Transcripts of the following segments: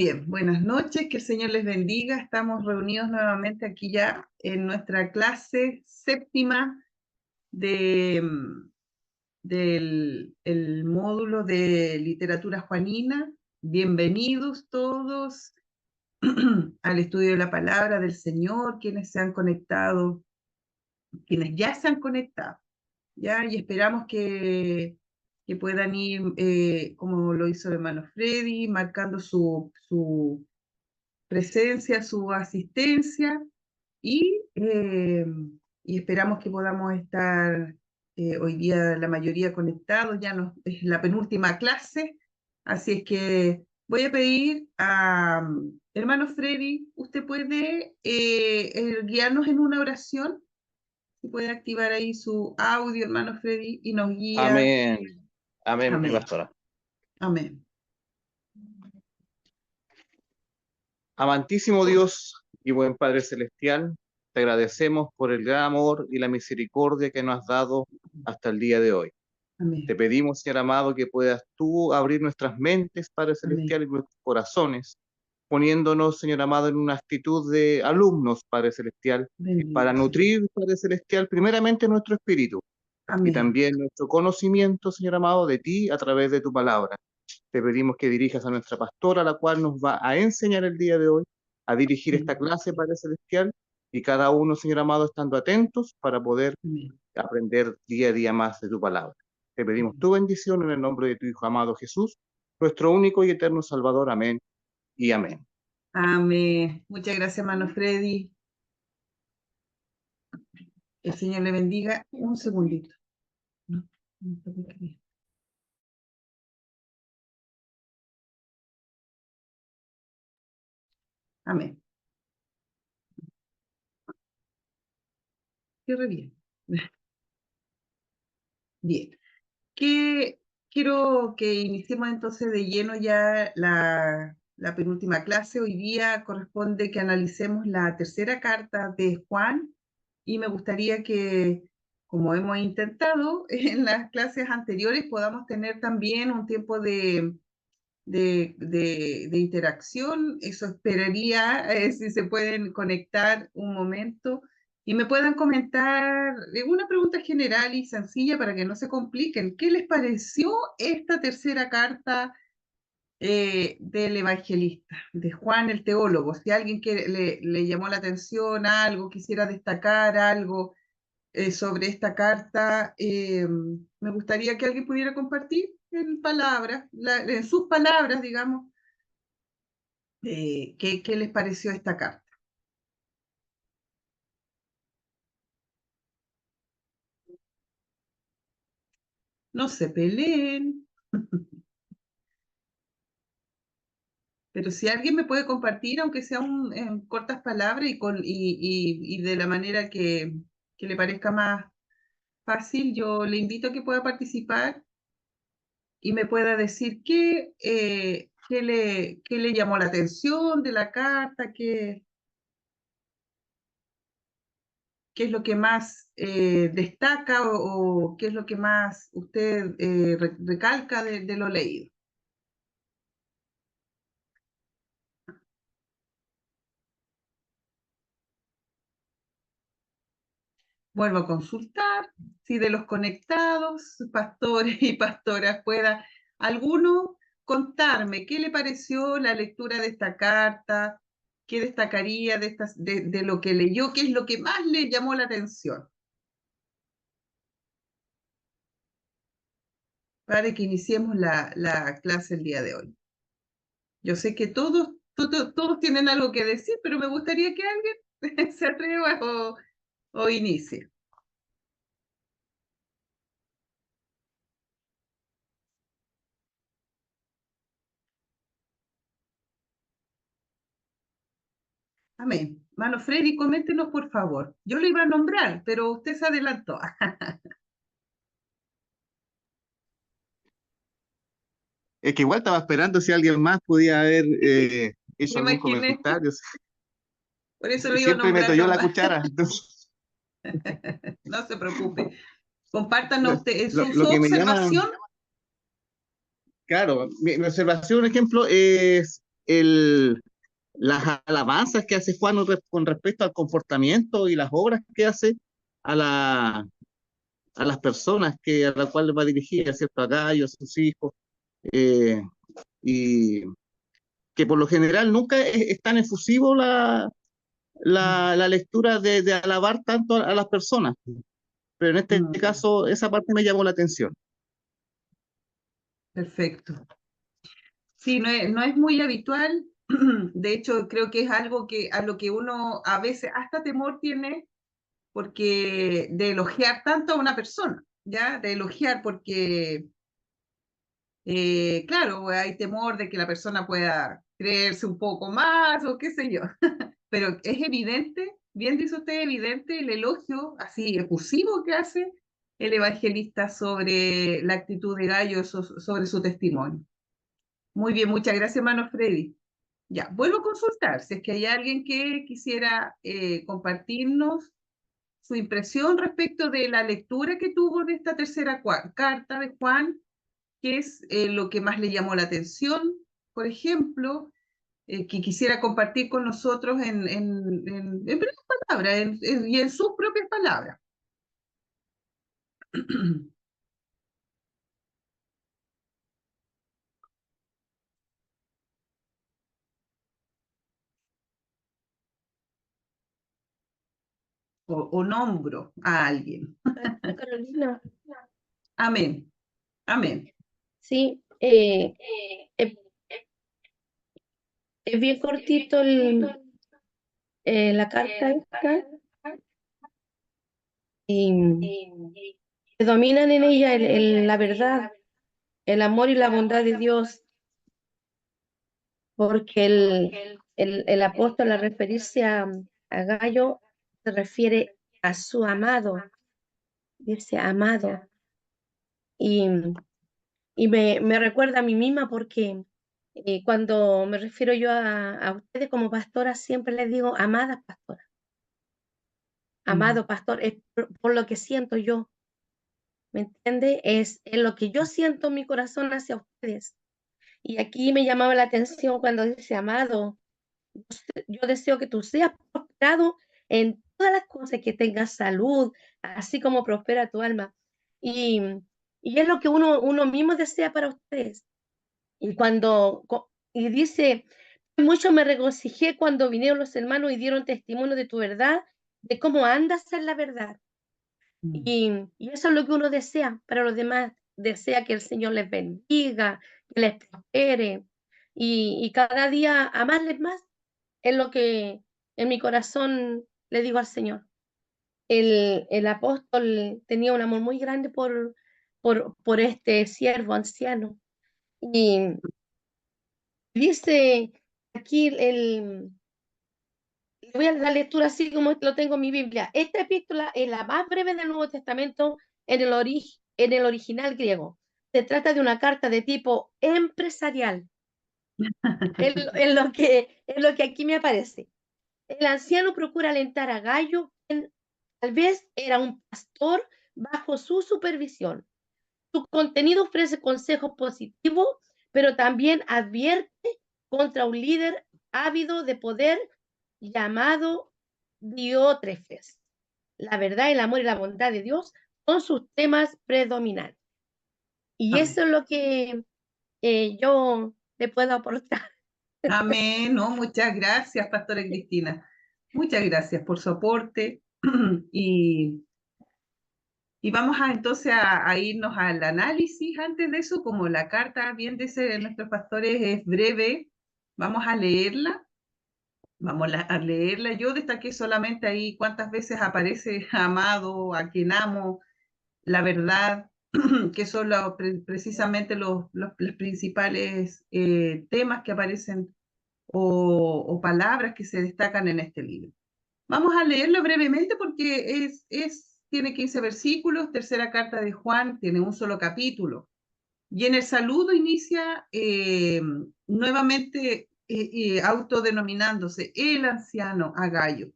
Bien, buenas noches, que el Señor les bendiga. Estamos reunidos nuevamente aquí ya en nuestra clase séptima de, del el módulo de literatura juanina. Bienvenidos todos al estudio de la palabra del Señor, quienes se han conectado, quienes ya se han conectado, ¿ya? Y esperamos que puedan ir, como lo hizo el hermano Freddy, marcando su presencia, su asistencia y, eh, y esperamos que podamos estar hoy día la mayoría conectados, es la penúltima clase, así es que voy a pedir a hermano Freddy, ¿usted puede guiarnos en una oración? Si puede activar ahí su audio, hermano Freddy, y nos guía. Amén. Amén, mi Amén. pastora. Amén. Amantísimo Dios y buen Padre Celestial, te agradecemos por el gran amor y la misericordia que nos has dado hasta el día de hoy. Te Amén. pedimos, Señor amado, que puedas tú abrir nuestras mentes, Padre Amén. Celestial, y nuestros corazones, poniéndonos, Señor amado, en una actitud de alumnos, Padre Celestial, para Bendito sea. nutrir, Padre Celestial, primeramente nuestro espíritu y Amén. también nuestro conocimiento, Señor amado, de ti a través de tu palabra. Te pedimos que dirijas a nuestra pastora, la cual nos va a enseñar el día de hoy a dirigir esta clase, Padre Celestial, y cada uno, Señor amado, estando atentos para poder Amén. aprender día a día más de tu palabra. Te pedimos tu bendición en el nombre de tu Hijo amado Jesús, nuestro único y eterno Salvador. Amén y amén. Amén. Muchas gracias, hermano Freddy. El Señor le bendiga. Un segundito. No, no está por aquí. Amén. Cierre bien. Bien. Quiero que iniciemos entonces de lleno ya la penúltima clase. Hoy día corresponde que analicemos la tercera carta de Juan y me gustaría que, como hemos intentado en las clases anteriores, podamos tener también un tiempo de interacción. Eso esperaría, si se pueden conectar un momento y me puedan comentar una pregunta general y sencilla para que no se compliquen. ¿Qué les pareció esta tercera carta del evangelista, de Juan el teólogo? Si alguien que le llamó la atención algo, quisiera destacar algo sobre esta carta, me gustaría que alguien pudiera compartir en palabras, en sus palabras, digamos, qué les pareció esta carta. No se peleen, pero si alguien me puede compartir, aunque sea en cortas palabras y de la manera que le parezca más fácil, yo le invito a que pueda participar y me pueda decir qué le llamó la atención de la carta, qué es lo que más destaca o qué es lo que más usted recalca de lo leído. Vuelvo a consultar si de los conectados, pastores y pastoras, pueda alguno contarme qué le pareció la lectura de esta carta, qué destacaría de lo que leyó, qué es lo que más le llamó la atención, para que iniciemos la clase el día de hoy. Yo sé que todos tienen algo que decir, pero me gustaría que alguien se atreva o inicie. Amén. Mano Freddy, coméntenos por favor. Yo lo iba a nombrar, pero usted se adelantó. Es que igual estaba esperando si alguien más podía haber Me hecho algún imaginé, comentario. por eso lo iba a Siempre meto nombrar yo la nomás. cuchara. Entonces, No se preocupe. Compártanos usted lo su que me llama, observación. claro, mi observación, por ejemplo, es las alabanzas que hace Juan con respecto al comportamiento y las obras que hace a las personas a las cuales va dirigida, ¿cierto? A Gallo, a sus hijos, eh, y que por lo general nunca es tan efusivo la lectura de alabar tanto a las personas, pero en este Mm, caso esa parte me llamó la atención. perfecto. Sí, no es muy habitual. De hecho, creo que es algo que a lo que uno a veces hasta temor tiene porque de elogiar tanto a una persona, ¿ya? De elogiar porque, claro, hay temor de que la persona pueda creerse un poco más o qué sé yo. Pero es evidente, bien dice usted, evidente el elogio así efusivo que hace el evangelista sobre la actitud de Gallo, sobre su testimonio. Muy bien, muchas gracias, hermano Freddy. Ya, vuelvo a consultar si es que hay alguien que quisiera compartirnos su impresión respecto de la lectura que tuvo de esta tercera carta de Juan, qué es lo que más le llamó la atención, por ejemplo, que quisiera compartir con nosotros en breves palabras y en sus propias palabras. O nombro a alguien. Carolina, Amén, amén. sí, es, es bien cortito la carta esta, y predominan en ella la verdad, el amor y la bondad de Dios, porque el apóstol al referirse a Gallo se refiere a su amado, dice amado, y, y me recuerda a mí misma porque cuando me refiero yo a ustedes como pastora, siempre les digo amadas pastoras, amado pastor, es por lo que siento yo, ¿me entiende? Es lo que yo siento en mi corazón hacia ustedes. Y aquí me llamaba la atención cuando dice, amado, yo deseo que tú seas prosperado en todas las cosas, que tengas salud, así como prospera tu alma. Y, y es lo que uno mismo desea para ustedes. Y y dice, mucho me regocijé cuando vinieron los hermanos y dieron testimonio de tu verdad, de cómo andas en la verdad. Y eso es lo que uno desea para los demás. Desea que el Señor les bendiga, que les prospere y cada día amarles más. Es lo que en mi corazón le digo al Señor. El apóstol tenía un amor muy grande por este siervo anciano. Y dice aquí voy a la lectura así como lo tengo en mi Biblia. Esta epístola es la más breve del Nuevo Testamento en el original griego. Se trata de una carta de tipo empresarial, en lo que aquí me aparece. El anciano procura alentar a Gallo, quien tal vez era un pastor bajo su supervisión. Su contenido ofrece consejos positivos, pero también advierte contra un líder ávido de poder llamado Diótrefes. La verdad, el amor y la bondad de Dios son sus temas predominantes. Y Amén. eso es lo que yo le puedo aportar. Amén. No, muchas gracias, Pastora Cristina. Muchas gracias por su aporte. Y, y vamos entonces a irnos al análisis. Antes de eso, como la carta, bien dice nuestros pastores, es breve, vamos a leerla. Vamos a leerla. Yo destaqué solamente ahí cuántas veces aparece amado, a quien amo, la verdad, que son precisamente los principales temas que aparecen o palabras que se destacan en este libro. Vamos a leerlo brevemente porque tiene 15 versículos, tercera carta de Juan, tiene un solo capítulo. Y en el saludo inicia nuevamente autodenominándose el anciano a Gallo,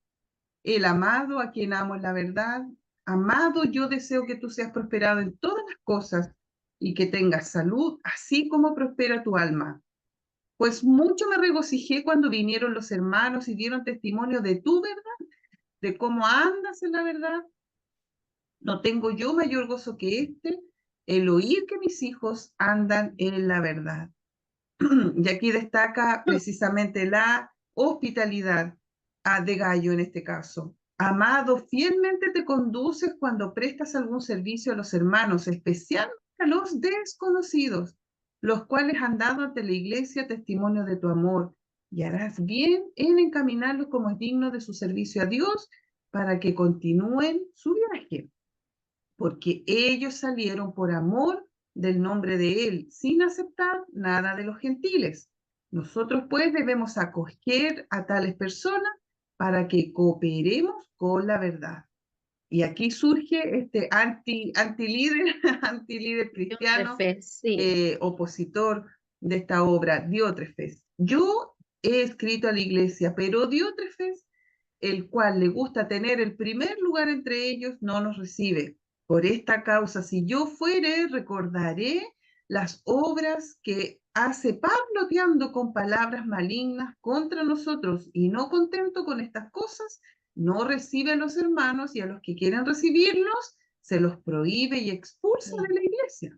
el amado a quien amo en la verdad. Amado, yo deseo que tú seas prosperado en todas las cosas y que tengas salud, así como prospera tu alma. Pues mucho me regocijé cuando vinieron los hermanos y dieron testimonio de tu verdad, de cómo andas en la verdad. No tengo yo mayor gozo que este, el oír que mis hijos andan en la verdad. Y aquí destaca precisamente la hospitalidad de Gallo en este caso. Amado, fielmente te conduces cuando prestas algún servicio a los hermanos, especialmente a los desconocidos, los cuales han dado ante la iglesia testimonio de tu amor, y harás bien en encaminarlos como es digno de su servicio a Dios para que continúen su viaje, porque ellos salieron por amor del nombre de Él, sin aceptar nada de los gentiles. Nosotros pues debemos acoger a tales personas para que cooperemos con la verdad. Y aquí surge este anti-líder, anti-líder cristiano, Diótrefes, sí. opositor de esta obra, Diótrefes. Yo he escrito a la iglesia, pero Diótrefes, el cual le gusta tener el primer lugar entre ellos, no nos recibe. Por esta causa, si yo fuere, recordaré las obras que hace parloteando con palabras malignas contra nosotros, y no contento con estas cosas, no recibe a los hermanos, y a los que quieren recibirlos se los prohíbe y expulsa de la iglesia.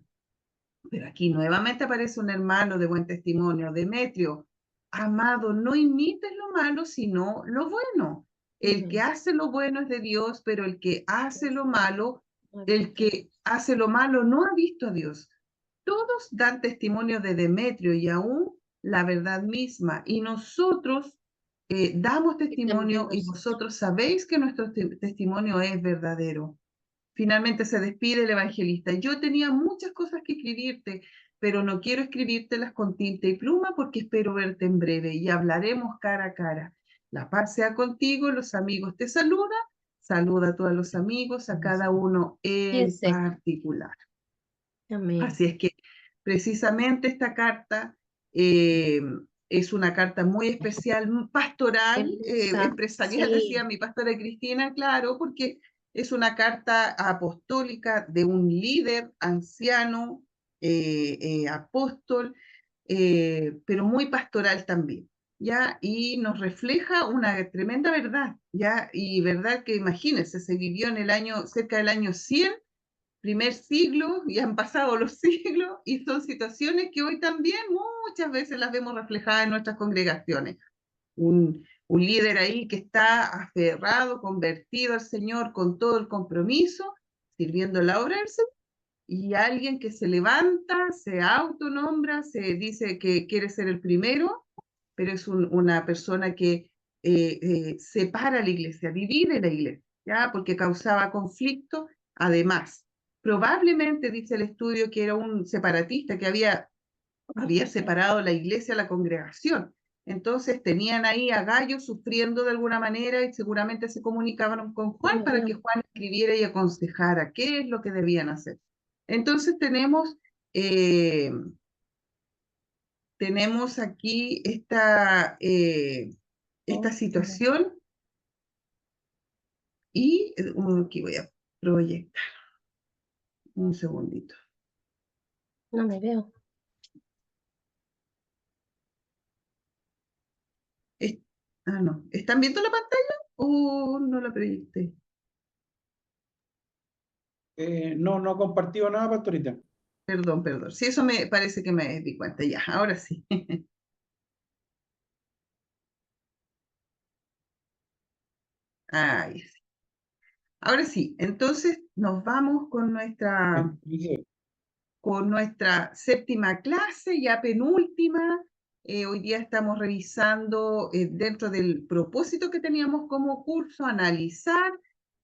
Pero aquí nuevamente aparece un hermano de buen testimonio, Demetrio. Amado, no imites lo malo, sino lo bueno. El que hace lo bueno es de Dios, pero el que hace lo malo, el que hace lo malo no ha visto a Dios. Todos dan testimonio de Demetrio y aún la verdad misma. Y nosotros damos testimonio y vosotros sabéis que nuestro testimonio es verdadero. Finalmente se despide el evangelista. Yo tenía muchas cosas que escribirte, pero no quiero escribírtelas con tinta y pluma porque espero verte en breve y hablaremos cara a cara. La paz sea contigo, los amigos te saludan. Saluda a todos los amigos, a cada uno en 15. particular. Amén. Así es que precisamente esta carta eh, es una carta muy especial, pastoral, empresarial, Sí. decía mi pastora Cristina, claro, porque es una carta apostólica de un líder anciano, apóstol, pero muy pastoral también, ¿ya? Y nos refleja una tremenda verdad, ¿ya? Y verdad que imagínense, se vivió en el año, cerca del año 100, primer siglo, y han pasado los siglos, y son situaciones que hoy también muchas veces las vemos reflejadas en nuestras congregaciones. Un líder ahí que está aferrado, convertido al Señor con todo el compromiso, sirviendo la obra del Señor, y alguien que se levanta, se autonombra, se dice que quiere ser el primero, pero es una persona que separa la iglesia, divide la iglesia, ¿ya? Porque causaba conflicto. Además, probablemente dice el estudio que era un separatista que había separado la iglesia a la congregación. Entonces tenían ahí a Gallo sufriendo de alguna manera y seguramente se comunicaban con Juan para que Juan escribiera y aconsejara qué es lo que debían hacer. Entonces tenemos aquí esta situación y aquí voy a proyectar un segundito. No me veo. No. ¿Están viendo la pantalla o no la proyecté? No, no ha compartido nada, pastorita. Perdón. Sí, eso me parece que me di cuenta ya. Ahora sí. Ahí sí. Ahora sí, entonces nos vamos con nuestra séptima clase, ya penúltima. Hoy día estamos revisando dentro del propósito que teníamos como curso, analizar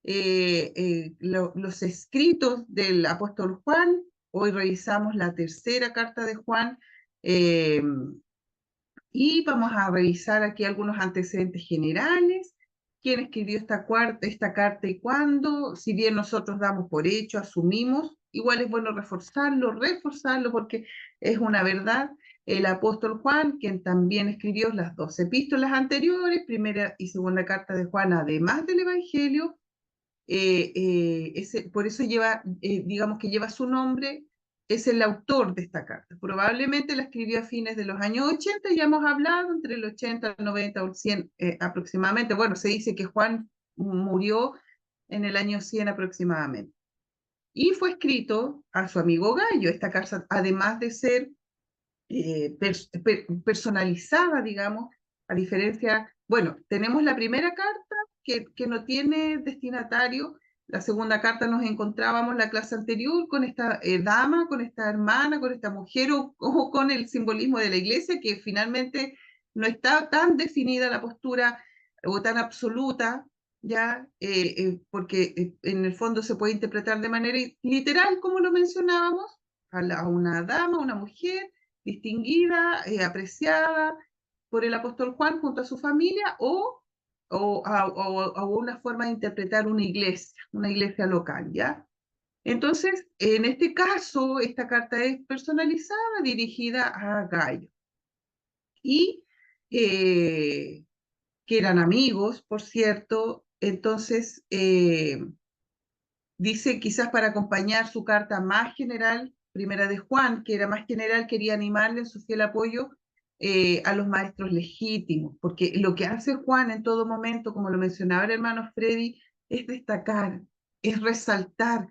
los escritos del apóstol Juan. Hoy revisamos la tercera carta de Juan y vamos a revisar aquí algunos antecedentes generales. ¿Quién escribió esta carta y cuándo? Si bien nosotros damos por hecho, asumimos, igual es bueno reforzarlo porque es una verdad. El apóstol Juan, quien también escribió las dos epístolas anteriores, primera y segunda carta de Juan, además del Evangelio, por eso digamos que lleva su nombre, es el autor de esta carta. Probablemente la escribió a fines de los años 80, ya hemos hablado, entre el 80, el 90 o el 100 aproximadamente. Bueno, se dice que Juan murió en el año 100 aproximadamente. Y fue escrito a su amigo Gallo. Esta carta, además de ser personalizada, digamos, a diferencia, bueno, tenemos la primera carta que no tiene destinatario. La segunda carta nos encontrábamos la clase anterior con esta dama, con esta hermana, con esta mujer o con el simbolismo de la iglesia, que finalmente no está tan definida la postura o tan absoluta, ya, porque en el fondo se puede interpretar de manera literal, como lo mencionábamos, a una dama, una mujer distinguida, apreciada por el apóstol Juan junto a su familia, o una forma de interpretar una iglesia local, ¿ya? Entonces, en este caso, esta carta es personalizada, dirigida a Gallo. Y que eran amigos, por cierto. Entonces, dice quizás para acompañar su carta más general, primera de Juan, que era más general, quería animarle en su fiel apoyo a los maestros legítimos, porque lo que hace Juan en todo momento, como lo mencionaba el hermano Freddy, es destacar, es resaltar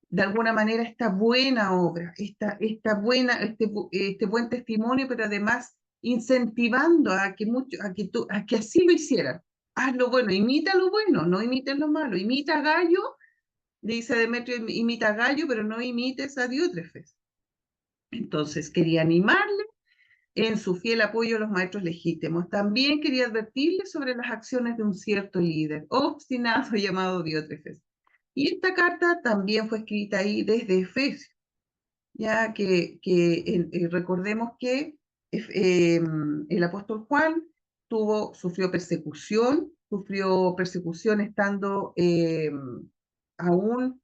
de alguna manera esta buena obra, este buen testimonio, pero además incentivando a que así lo hicieran. Haz lo bueno, imita lo bueno, no imites lo malo, imita a Gallo, dice Demetrio, imita a Gallo, pero no imites a Diótrefes. Entonces quería animarle en su fiel apoyo a los maestros legítimos. También quería advertirle sobre las acciones de un cierto líder obstinado llamado Diótrefes. Y esta carta también fue escrita ahí desde Efesios, ya que recordemos que el apóstol Juan sufrió persecución estando aún,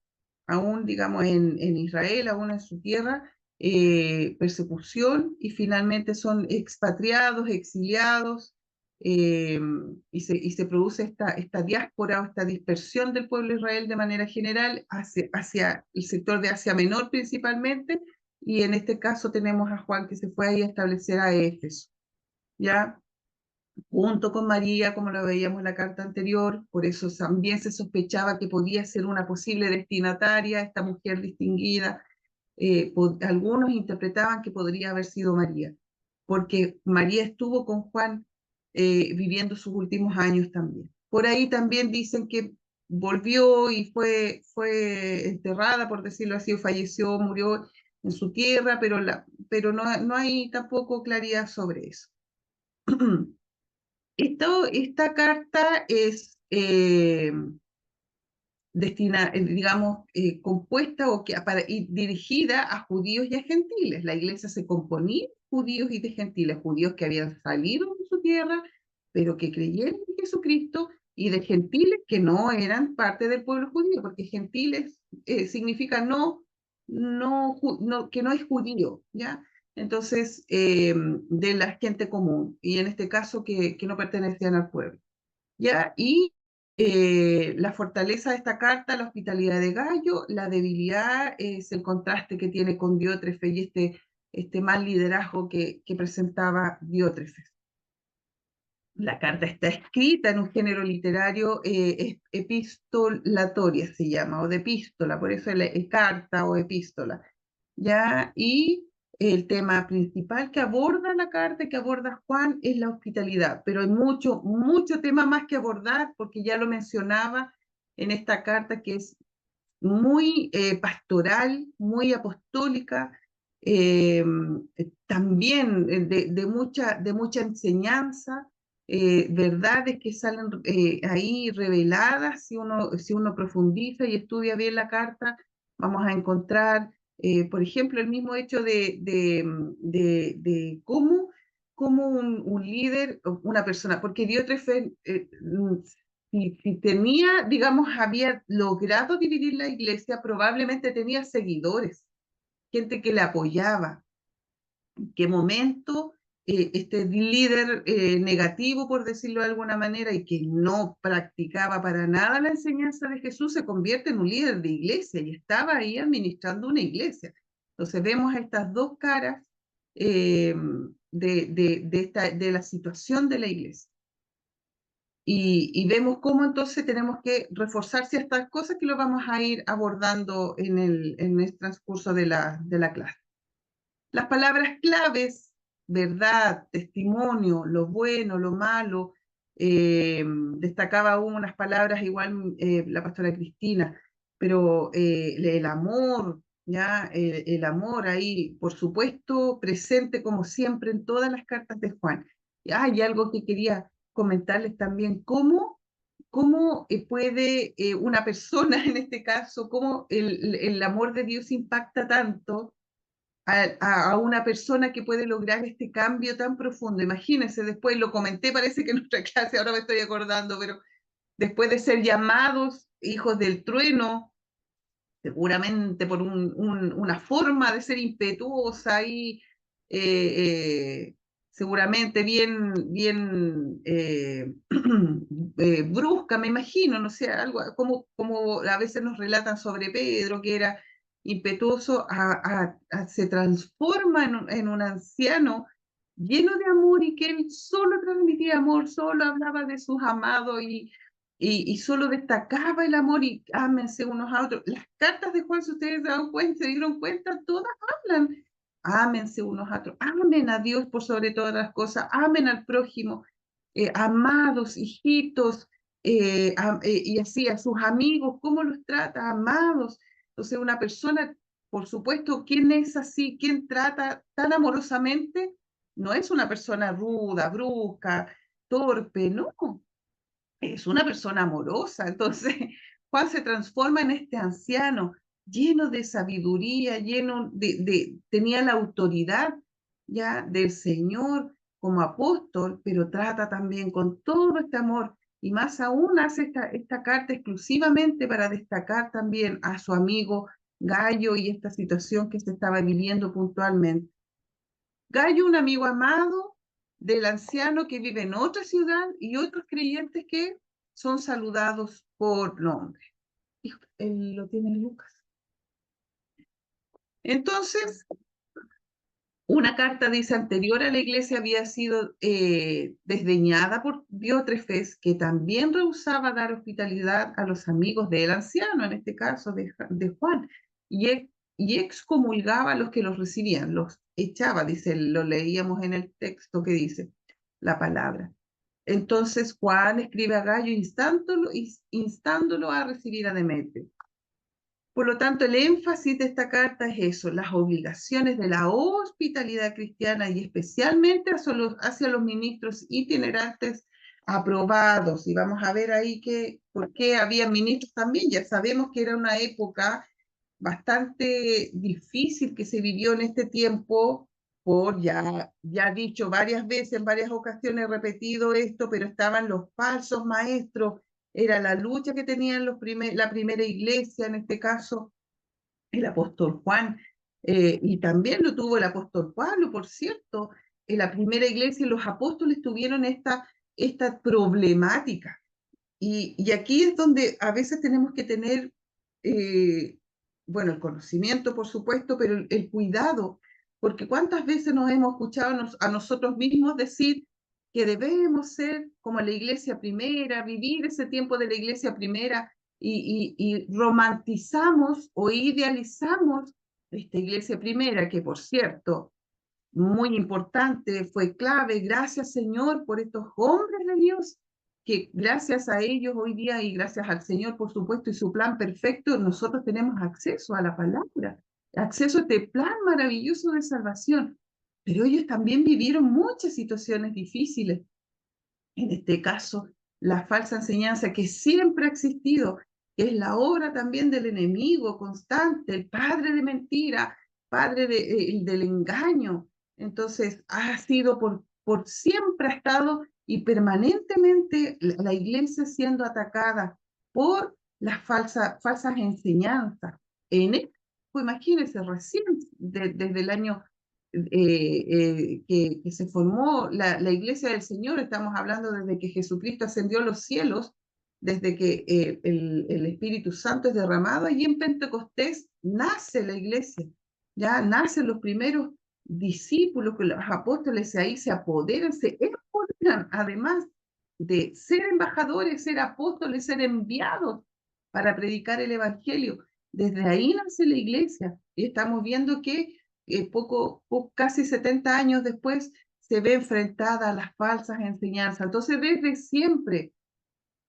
digamos, en Israel, aún en su tierra, persecución, y finalmente son expatriados, exiliados, y se produce esta diáspora o esta dispersión del pueblo de Israel de manera general hacia el sector de Asia Menor principalmente, y en este caso tenemos a Juan que se fue ahí a establecer a Éfeso, ¿ya? Junto con María, como lo veíamos en la carta anterior. Por eso también se sospechaba que podía ser una posible destinataria, esta mujer distinguida. Algunos interpretaban que podría haber sido María, porque María estuvo con Juan viviendo sus últimos años también. Por ahí también dicen que volvió y fue enterrada, por decirlo así, o falleció, murió en su tierra, pero no hay tampoco claridad sobre eso. Esta carta es digamos, compuesta y dirigida a judíos y a gentiles. La iglesia se componía de judíos y de gentiles, judíos que habían salido de su tierra, pero que creyeron en Jesucristo, y de gentiles que no eran parte del pueblo judío, porque gentiles significa que no es judío, ¿ya? Entonces, de la gente común, y en este caso que no pertenecían al pueblo, ¿ya? Y la fortaleza de esta carta, la hospitalidad de Gallo, la debilidad es el contraste que tiene con Diótrefes y este mal liderazgo que presentaba Diótrefes. La carta está escrita en un género literario epistolatoria, se llama, o de epístola, por eso es carta o epístola, ¿ya? Y el tema principal que aborda la carta, que aborda Juan, es la hospitalidad, pero hay mucho tema más que abordar, porque ya lo mencionaba en esta carta, que es muy pastoral, muy apostólica, también de mucha enseñanza, verdades que salen ahí reveladas. Si uno profundiza y estudia bien la carta, vamos a encontrar, por ejemplo, el mismo hecho de cómo un líder, una persona, porque Diótrefes si tenía, digamos, había logrado dividir la iglesia, probablemente tenía seguidores, gente que le apoyaba. ¿En qué momento este líder negativo, por decirlo de alguna manera, y que no practicaba para nada la enseñanza de Jesús, se convierte en un líder de iglesia y estaba ahí administrando una iglesia? Entonces vemos estas dos caras de la situación de la iglesia. Y vemos cómo entonces tenemos que reforzar ciertas cosas que lo vamos a ir abordando en el transcurso de la clase. Las palabras claves, verdad, testimonio, lo bueno, lo malo, destacaba aún unas palabras igual la pastora Cristina, pero el amor, ¿ya? El amor ahí, por supuesto, presente como siempre en todas las cartas de Juan. Y algo que quería comentarles también, cómo puede una persona, en este caso, cómo el amor de Dios impacta tanto a una persona que puede lograr este cambio tan profundo. Imagínense, después lo comenté, parece que en nuestra clase, ahora me estoy acordando, pero después de ser llamados hijos del trueno, seguramente por una forma de ser impetuosa y seguramente bien brusca, me imagino, no sé, algo como a veces nos relatan sobre Pedro, que era impetuoso, se transforma en un anciano lleno de amor y que él solo transmitía amor, solo hablaba de sus amados y solo destacaba el amor y ámense unos a otros. Las cartas de Juan, si ustedes se dieron cuenta, todas hablan, ámense unos a otros, amen a Dios por sobre todas las cosas, amen al prójimo, amados, hijitos, y así a sus amigos, ¿cómo los trata? Amados. Entonces una persona, por supuesto, ¿quién es así? ¿Quién trata tan amorosamente? No es una persona ruda, brusca, torpe, no, es una persona amorosa. Entonces, Juan se transforma en este anciano lleno de sabiduría, tenía la autoridad ya del Señor como apóstol, pero trata también con todo este amor y más aún hace esta carta exclusivamente para destacar también a su amigo Gallo y esta situación que se estaba viviendo puntualmente. Gallo, un amigo amado del anciano que vive en otra ciudad y otros creyentes que son saludados por nombre. Él lo tiene Lucas. Entonces, una carta dice anterior a la iglesia había sido desdeñada por Diótrefes, que también rehusaba dar hospitalidad a los amigos del anciano, en este caso de Juan, y excomulgaba a los que los recibían, los echaba, dice, lo leíamos en el texto que dice la palabra. Entonces Juan escribe a Gallo instándolo a recibir a Demetrio. Por lo tanto, el énfasis de esta carta es eso, las obligaciones de la hospitalidad cristiana y especialmente hacia los ministros itinerantes aprobados. Y vamos a ver ahí por qué había ministros también. Ya sabemos que era una época bastante difícil que se vivió en este tiempo, ya dicho varias veces, en varias ocasiones he repetido esto, pero estaban los falsos maestros, era la lucha que tenían la primera iglesia, en este caso el apóstol Juan, y también lo tuvo el apóstol Pablo, por cierto, en la primera iglesia los apóstoles tuvieron esta problemática. Y aquí es donde a veces tenemos que tener, bueno, el conocimiento, por supuesto, pero el cuidado, porque cuántas veces nos hemos escuchado a nosotros mismos decir que debemos ser como la iglesia primera, vivir ese tiempo de la iglesia primera y romantizamos o idealizamos esta iglesia primera, que por cierto, muy importante, fue clave. Gracias, Señor, por estos hombres de Dios, que gracias a ellos hoy día y gracias al Señor, por supuesto, y su plan perfecto, nosotros tenemos acceso a la palabra, acceso a este plan maravilloso de salvación. Pero ellos también vivieron muchas situaciones difíciles. En este caso, la falsa enseñanza que siempre ha existido, que es la obra también del enemigo constante, el padre de mentira, padre del engaño. Entonces, ha sido por siempre ha estado y permanentemente la iglesia siendo atacada por las falsas enseñanzas. Pues imagínense, recién desde el año que se formó la iglesia del Señor, estamos hablando desde que Jesucristo ascendió a los cielos, desde que el Espíritu Santo es derramado, allí en Pentecostés nace la iglesia. ya nacen los primeros discípulos, que los apóstoles ahí se apoderan, se empoderan, además de ser embajadores, ser apóstoles, ser enviados para predicar el evangelio. Desde ahí nace la iglesia y estamos viendo que casi 70 años después se ve enfrentada a las falsas enseñanzas. Entonces, desde siempre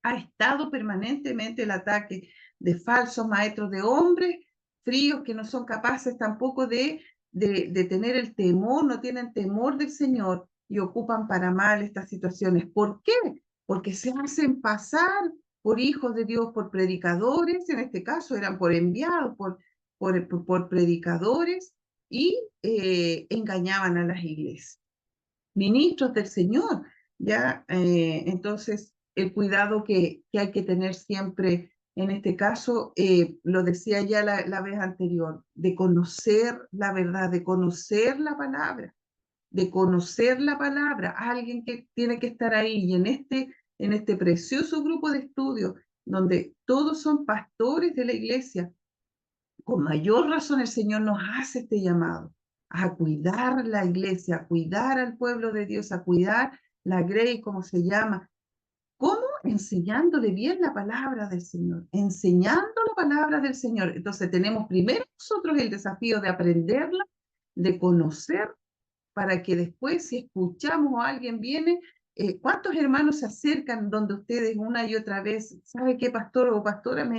ha estado permanentemente el ataque de falsos maestros, de hombres fríos que no son capaces tampoco de tener el temor, no tienen temor del Señor y ocupan para mal estas situaciones. ¿Por qué? Porque se hacen pasar por hijos de Dios, por predicadores, en este caso eran por enviados, por predicadores, y engañaban a las iglesias. Ministros del Señor, ¿ya? Entonces, el cuidado que hay que tener siempre, en este caso, lo decía ya la vez anterior, de conocer la verdad, de conocer la palabra, de conocer la palabra, alguien que tiene que estar ahí, y en este precioso grupo de estudio, donde todos son pastores de la iglesia, con mayor razón el Señor nos hace este llamado a cuidar la iglesia, a cuidar al pueblo de Dios, a cuidar la grey, como se llama. ¿Cómo? Enseñándole bien la palabra del Señor, enseñando la palabra del Señor. Entonces tenemos primero nosotros el desafío de aprenderla, de conocer, para que después, si escuchamos o alguien viene, ¿cuántos hermanos se acercan donde ustedes una y otra vez? ¿Sabe qué, pastor o pastora?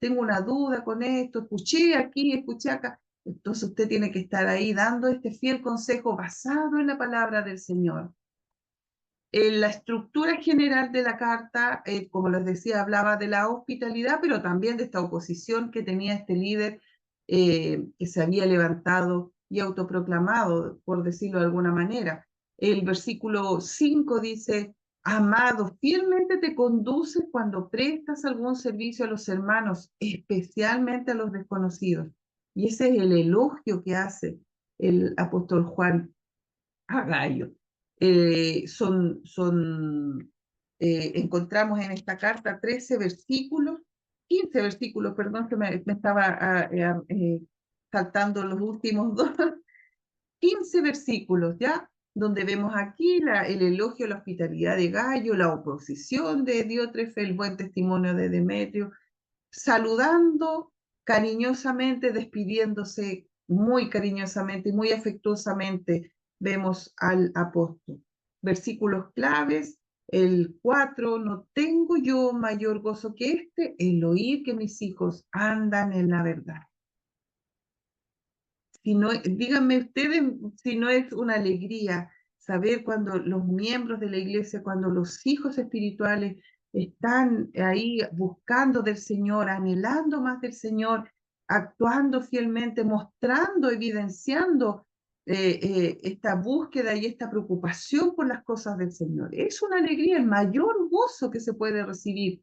Tengo una duda con esto, escuché aquí, escuché acá. Entonces usted tiene que estar ahí dando este fiel consejo basado en la palabra del Señor. La estructura general de la carta, como les decía, hablaba de la hospitalidad, pero también de esta oposición que tenía este líder que se había levantado y autoproclamado, por decirlo de alguna manera. El versículo 5 dice: amado, fielmente te conduces cuando prestas algún servicio a los hermanos, especialmente a los desconocidos. Y ese es el elogio que hace el apóstol Juan a Gallo. Encontramos en esta carta 13 versículos, 15 versículos, perdón, que me estaba saltando los últimos dos, 15 versículos, ¿ya? Donde vemos aquí el elogio a la hospitalidad de Gallo, la oposición de Diótrefe, el buen testimonio de Demetrio, saludando cariñosamente, despidiéndose muy cariñosamente y muy afectuosamente, vemos al apóstol. Versículos claves, el 4, no tengo yo mayor gozo que este, el oír que mis hijos andan en la verdad. Si no, díganme ustedes si no es una alegría saber cuando los miembros de la iglesia, cuando los hijos espirituales están ahí buscando del Señor, anhelando más del Señor, actuando fielmente, mostrando, evidenciando esta búsqueda y esta preocupación por las cosas del Señor. Es una alegría, el mayor gozo que se puede recibir.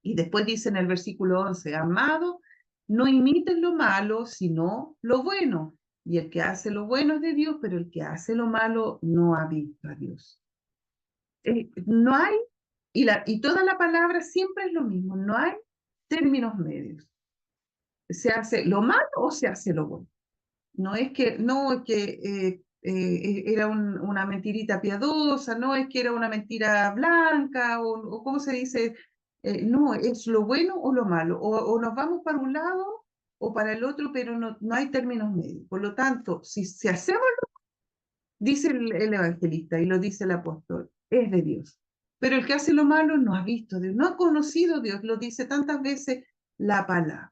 Y después dice en el versículo 11, amado, no imites lo malo, sino lo bueno. Y el que hace lo bueno es de Dios, pero el que hace lo malo no ha visto a Dios. No hay, y toda la palabra siempre es lo mismo, no hay términos medios. Se hace lo malo o se hace lo bueno. No es que, no es que era una mentirita piadosa, no es que era una mentira blanca, o ¿cómo se dice? No, es lo bueno o lo malo, o nos vamos para un lado o para el otro, pero no hay términos medios. Por lo tanto, si hacemos dice el evangelista y lo dice el apóstol, es de Dios. Pero el que hace lo malo no ha visto a Dios, no ha conocido a Dios, lo dice tantas veces la palabra.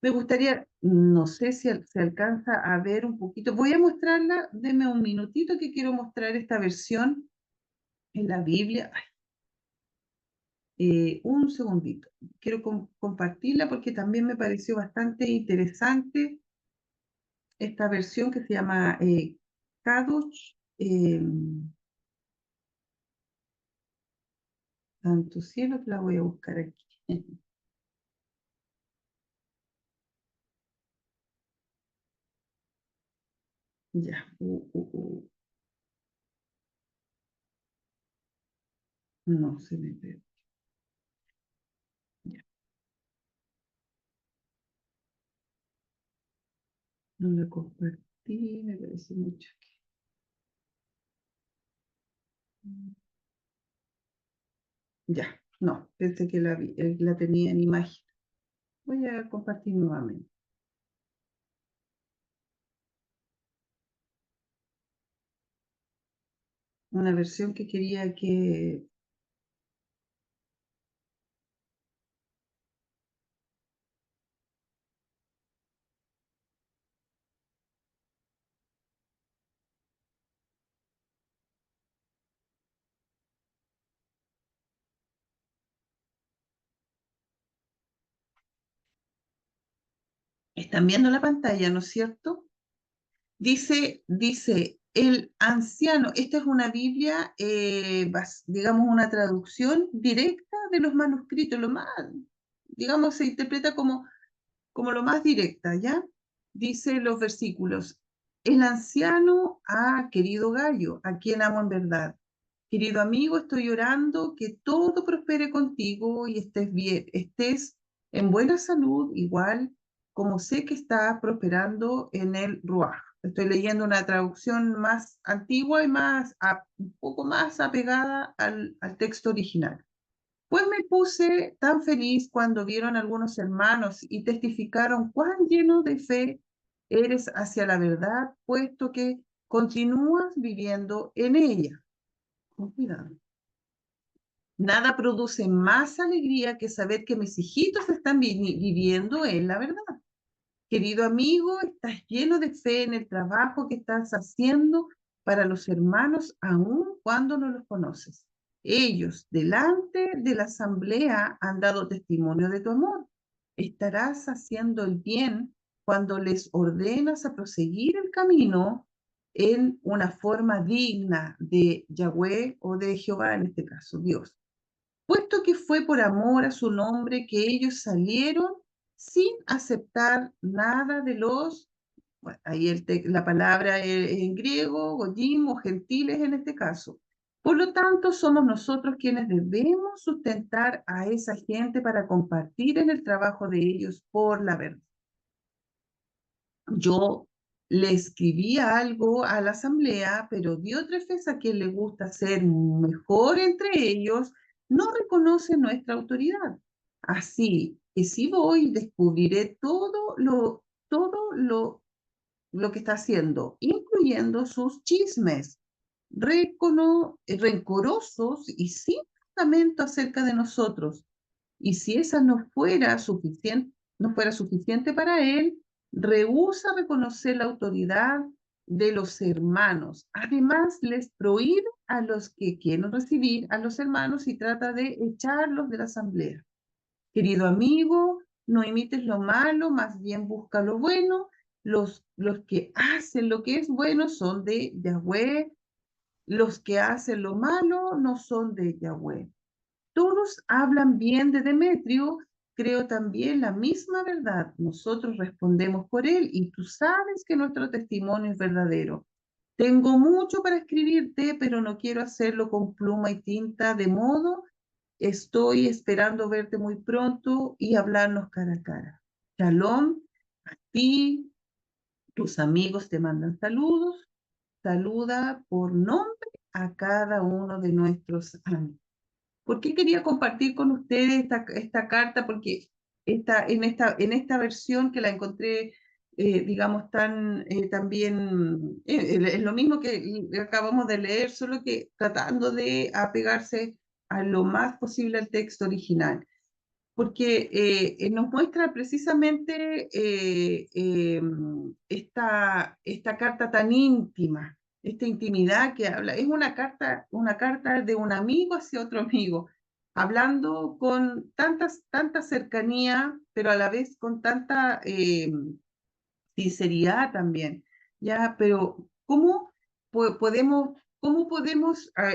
Me gustaría, no sé si se alcanza a ver un poquito. Voy a mostrarla, deme un minutito que quiero mostrar esta versión en la Biblia. Ay, un segundito. Quiero compartirla porque también me pareció bastante interesante esta versión que se llama Kadosh. Santo cielo, que la voy a buscar aquí. Ya. No se me ve. Ya. No la compartí, me parece mucho. Ya, no, pensé que la tenía en imagen. Voy a compartir nuevamente. Una versión que quería que... Están viendo la pantalla, ¿no es cierto? Dice, el anciano, esta es una Biblia, digamos una traducción directa de los manuscritos, lo más, digamos, se interpreta como lo más directa, ¿ya? Dice los versículos, el anciano, querido Gallo, a quien amo en verdad. Querido amigo, estoy orando que todo prospere contigo y estés bien, estés en buena salud, igual como sé que está prosperando en el Ruaj. Estoy leyendo una traducción más antigua y un poco más apegada al texto original. Pues me puse tan feliz cuando vieron algunos hermanos y testificaron cuán lleno de fe eres hacia la verdad, puesto que continúas viviendo en ella. Con cuidado. Nada produce más alegría que saber que mis hijitos están viviendo en la verdad. Querido amigo, estás lleno de fe en el trabajo que estás haciendo para los hermanos, aun cuando no los conoces. Ellos, delante de la asamblea, han dado testimonio de tu amor. Estarás haciendo el bien cuando les ordenas a proseguir el camino en una forma digna de Yahweh o de Jehová, en este caso, Dios. Puesto que fue por amor a su nombre que ellos salieron sin aceptar nada de los, bueno, ahí la palabra en griego, goyim o gentiles en este caso. Por lo tanto, somos nosotros quienes debemos sustentar a esa gente para compartir en el trabajo de ellos por la verdad. Yo le escribía algo a la asamblea, pero Diótrefes, a quien le gusta ser mejor entre ellos, no reconoce nuestra autoridad. Así que si voy, descubriré todo lo que está haciendo, incluyendo sus chismes rencorosos y sin fundamento acerca de nosotros. Y si esa no fuera suficiente para él, rehúsa reconocer la autoridad de los hermanos. Además, les prohíbe a los que quieren recibir a los hermanos y trata de echarlos de la asamblea. Querido amigo, no imites lo malo, más bien busca lo bueno. Los que hacen lo que es bueno son de Yahweh, los que hacen lo malo no son de Yahweh. Todos hablan bien de Demetrio, creo también la misma verdad. Nosotros respondemos por él y tú sabes que nuestro testimonio es verdadero. Tengo mucho para escribirte, pero no quiero hacerlo con pluma y tinta, de modo estoy esperando verte muy pronto y hablarnos cara a cara. Shalom, a ti, tus amigos te mandan saludos. Saluda por nombre a cada uno de nuestros amigos. ¿Por qué quería compartir con ustedes esta carta? Porque en esta versión que la encontré, digamos, también, es lo mismo que acabamos de leer, solo que tratando de apegarse a lo más posible al texto original. Porque nos muestra precisamente esta carta tan íntima, esta intimidad que habla. Es una carta de un amigo hacia otro amigo, hablando con tanta cercanía, pero a la vez con tanta sinceridad también. ¿Ya? Pero ¿cómo podemos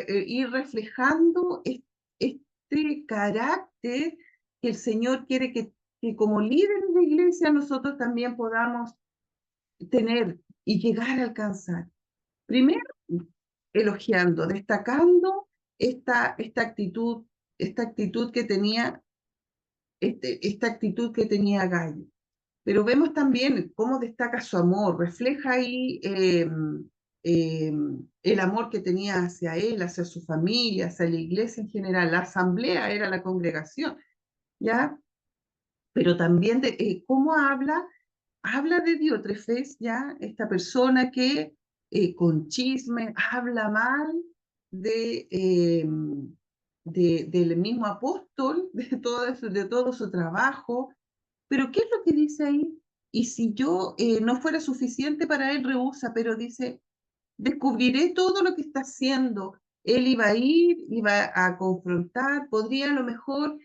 ir reflejando este carácter que el Señor quiere que como líderes de iglesia nosotros también podamos tener y llegar a alcanzar? Primero, elogiando, destacando esta actitud que tenía Gallo. pero vemos también cómo destaca su amor, refleja ahí el amor que tenía hacia él, hacia su familia, hacia la iglesia en general. La asamblea era la congregación, ¿ya? Pero también de cómo habla de Diótrefes, ¿ya? Esta persona que con chisme habla mal de, del mismo apóstol, de todo su trabajo. Pero ¿qué es lo que dice ahí? Y si yo no fuera suficiente para él, rehúsa, pero dice, descubriré todo lo que está haciendo. Él iba a ir, iba a confrontar, podría a lo mejor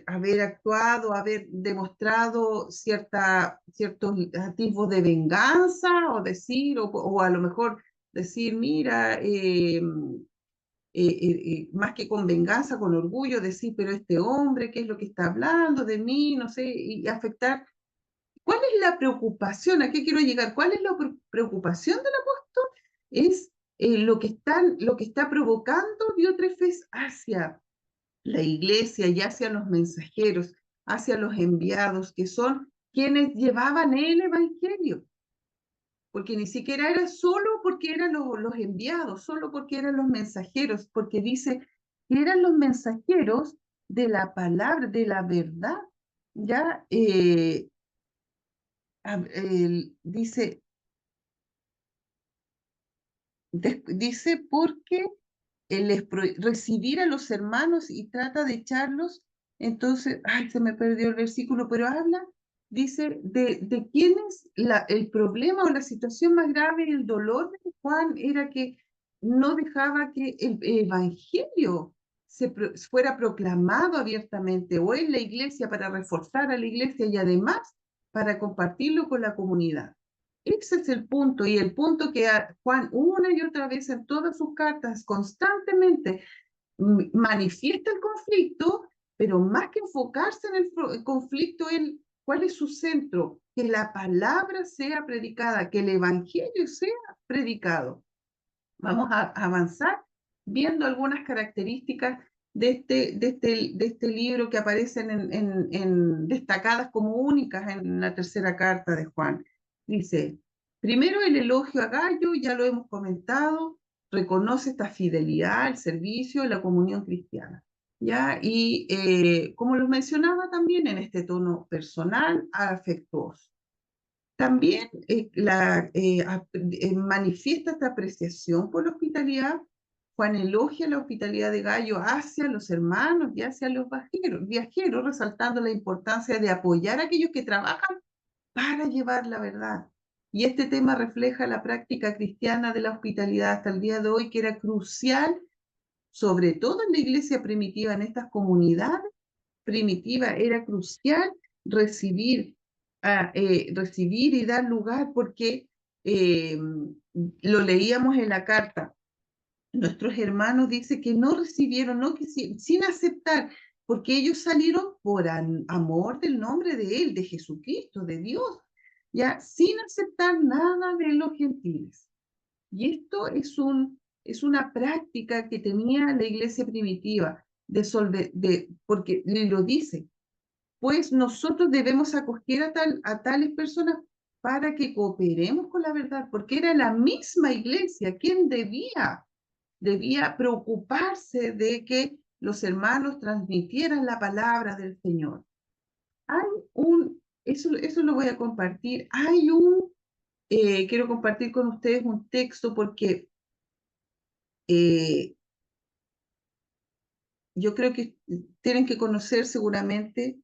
haber actuado, haber demostrado ciertos atisbos de venganza o decir, o a lo mejor decir, mira, más que con venganza, con orgullo, decir, pero este hombre, ¿qué es lo que está hablando de mí? No sé, y afectar. ¿Cuál es la preocupación? ¿A qué quiero llegar? ¿Cuál es la preocupación del apóstol? Es lo que está provocando Diótrefes hacia la iglesia y hacia los mensajeros, hacia los enviados, que son quienes llevaban el evangelio. Porque ni siquiera era solo porque eran los enviados, solo porque eran los mensajeros, porque dice que eran los mensajeros de la palabra, de la verdad. Ya dice, dice porque recibir a los hermanos y trata de echarlos, entonces, ay, se me perdió el versículo, pero habla, dice, de quién es el problema o la situación más grave, el dolor de Juan era que no dejaba que el evangelio fuera proclamado abiertamente o en la iglesia para reforzar a la iglesia y además para compartirlo con la comunidad. Ese es el punto, y el punto que Juan una y otra vez en todas sus cartas constantemente manifiesta el conflicto, pero más que enfocarse en el conflicto, ¿cuál es su centro? Que la palabra sea predicada, que el evangelio sea predicado. Vamos a avanzar viendo algunas características de este libro que aparecen destacadas como únicas en la tercera carta de Juan. Dice, primero el elogio a Gallo, ya lo hemos comentado, reconoce esta fidelidad al servicio, la comunión cristiana. ¿Ya? Y como lo mencionaba también en este tono personal, afectuoso. También manifiesta esta apreciación por la hospitalidad. Juan elogia la hospitalidad de Gallo hacia los hermanos y hacia los viajeros, resaltando la importancia de apoyar a aquellos que trabajan para llevar la verdad. Y este tema refleja la práctica cristiana de la hospitalidad hasta el día de hoy, que era crucial, sobre todo en la iglesia primitiva, en estas comunidades primitivas, era crucial recibir, recibir y dar lugar, porque lo leíamos en la carta. Nuestros hermanos dicen que no recibieron, no sin aceptar, porque ellos salieron por amor del nombre de Él, de Jesucristo, de Dios, ya sin aceptar nada de los gentiles. Y esto es una práctica que tenía la iglesia primitiva, porque lo dice, pues nosotros debemos acoger a tales personas para que cooperemos con la verdad, porque era la misma iglesia quien debía preocuparse de que los hermanos transmitieran la palabra del Señor. Hay eso lo voy a compartir, quiero compartir con ustedes un texto porque yo creo que tienen que conocer seguramente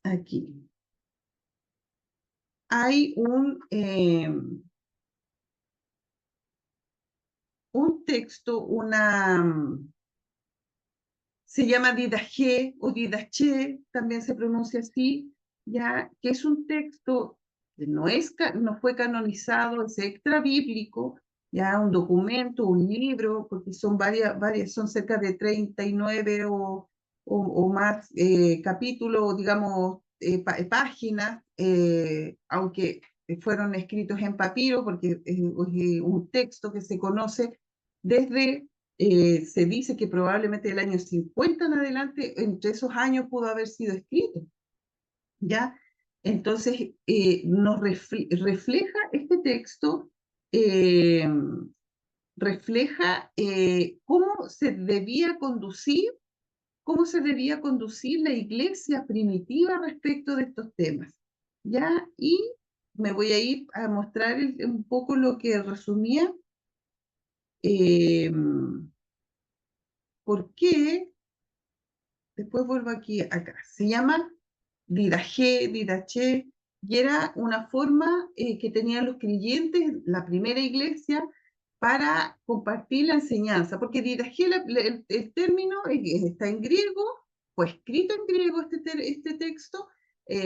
aquí. Hay un texto, se llama Didache o Didache, también se pronuncia así, ya que es un texto que no fue canonizado, es extra bíblico, ya un documento, un libro, porque son varias, son cerca de 39 o más capítulos, digamos, páginas, aunque fueron escritos en papiro, porque es un texto que se conoce desde se dice que probablemente del año 50 en adelante, entre esos años pudo haber sido escrito. ¿ya? Entonces, refleja este texto, refleja cómo se debía conducir la iglesia primitiva respecto de estos temas, ¿ya? Y me voy a ir a mostrar un poco lo que resumía, por qué, después vuelvo acá, se llama Didaché, Didaché, y era una forma que tenían los creyentes, la primera iglesia, para compartir la enseñanza, porque Didaché, el término está en griego, fue escrito en griego este texto,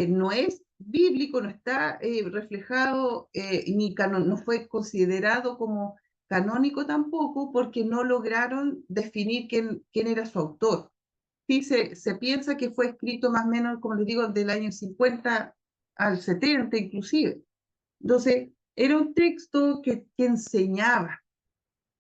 no es bíblico, no está reflejado, no fue considerado como canónico tampoco, porque no lograron definir quién era su autor. Sí, se piensa que fue escrito más o menos, como les digo, del año 50 al 70 inclusive. Entonces, era un texto que enseñaba.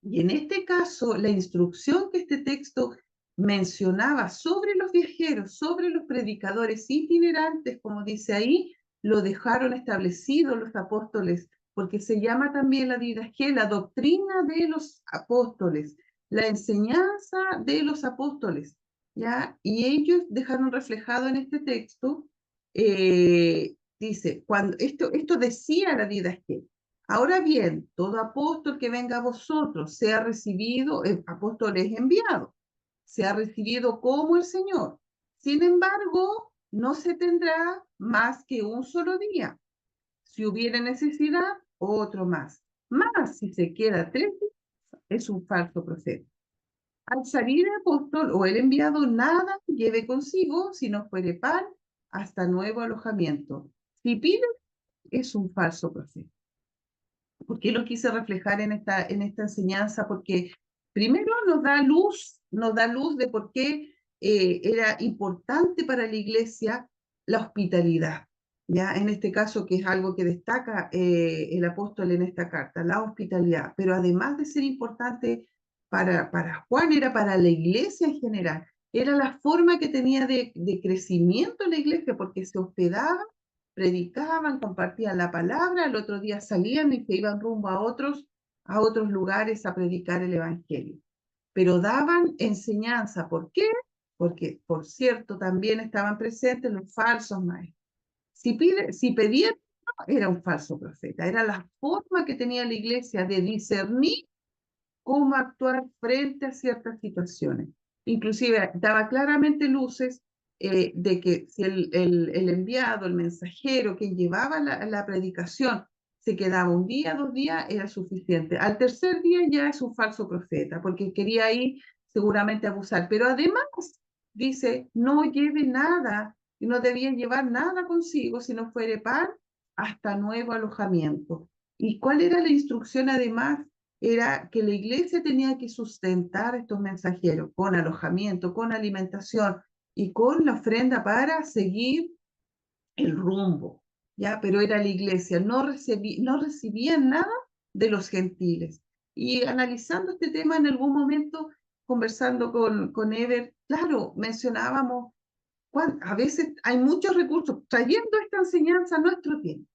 Y en este caso, la instrucción que este texto mencionaba sobre los viajeros, sobre los predicadores itinerantes, como dice ahí, lo dejaron establecido los apóstoles, porque se llama también la didaqué, la doctrina de los apóstoles, la enseñanza de los apóstoles, ¿ya? Y ellos dejaron reflejado en este texto, dice, cuando esto decía la didaqué. Ahora bien, todo apóstol que venga a vosotros sea recibido, apóstol es enviado, sea recibido como el Señor. Sin embargo, no se tendrá más que un solo día. Si hubiera necesidad, otro más. Más si se queda 3 días, es un falso profeta. Al salir el apóstol o el enviado, nada lleve consigo, si no fuere pan, hasta nuevo alojamiento. Si pide, es un falso profeta. ¿Por qué lo quise reflejar en esta enseñanza? Porque primero nos da luz de por qué era importante para la iglesia la hospitalidad, ¿ya? En este caso, que es algo que destaca el apóstol en esta carta, la hospitalidad. Pero además de ser importante para Juan, era para la iglesia en general. Era la forma que tenía de crecimiento la iglesia, porque se hospedaba, predicaban, compartían la palabra, al otro día salían y se iban rumbo a otros lugares a predicar el evangelio. Pero daban enseñanza. ¿Por qué? Porque, por cierto, también estaban presentes los falsos maestros. Si pedían, era un falso profeta. Era la forma que tenía la iglesia de discernir cómo actuar frente a ciertas situaciones. Inclusive daba claramente luces de que si el enviado, el mensajero, quien llevaba la predicación, se quedaba un día, 2 días, era suficiente. Al tercer día ya es un falso profeta, porque quería ir seguramente a abusar. Pero además dice, no lleve nada, y no debía llevar nada consigo si no fuere pan hasta nuevo alojamiento. ¿Y cuál era la instrucción además? Era que la iglesia tenía que sustentar a estos mensajeros con alojamiento, con alimentación y con la ofrenda para seguir el rumbo, ¿ya? Pero era la iglesia, no recibían nada de los gentiles. Y analizando este tema en algún momento, conversando con Ever, claro, mencionábamos, a veces hay muchos recursos, trayendo esta enseñanza a nuestro tiempo.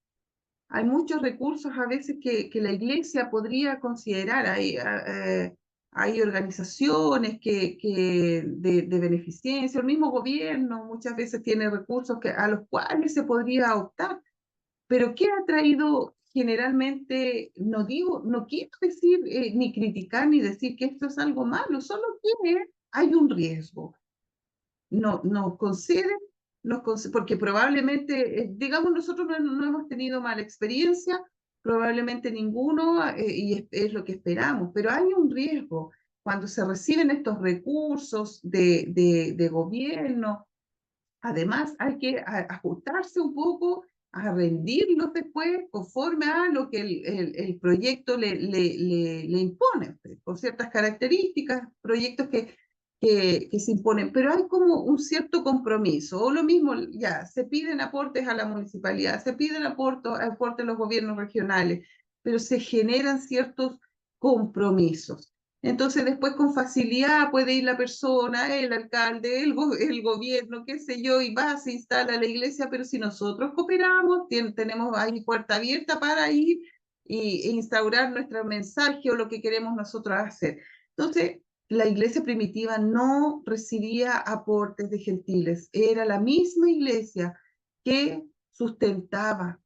Hay muchos recursos a veces que la iglesia podría considerar. Hay organizaciones de beneficencia, el mismo gobierno muchas veces tiene recursos a los cuales se podría optar. Pero ¿qué ha traído generalmente? No quiero decir ni criticar ni decir que esto es algo malo, solo que hay un riesgo. Nos conceden, porque probablemente, digamos, nosotros no hemos tenido mala experiencia, probablemente ninguno, y es lo que esperamos, pero hay un riesgo cuando se reciben estos recursos de gobierno. Además, hay que ajustarse un poco a rendirlos después conforme a lo que el proyecto le impone, por ciertas características, proyectos que se imponen, pero hay como un cierto compromiso, o lo mismo, ya, se piden aportes a la municipalidad, se piden aportes a los gobiernos regionales, pero se generan ciertos compromisos. Entonces después con facilidad puede ir la persona, el alcalde, el gobierno, qué sé yo, y va, se instala la iglesia, pero si nosotros cooperamos, tenemos ahí puerta abierta para ir e instaurar nuestro mensaje o lo que queremos nosotros hacer. Entonces, la iglesia primitiva no recibía aportes de gentiles, era la misma iglesia que sustentaba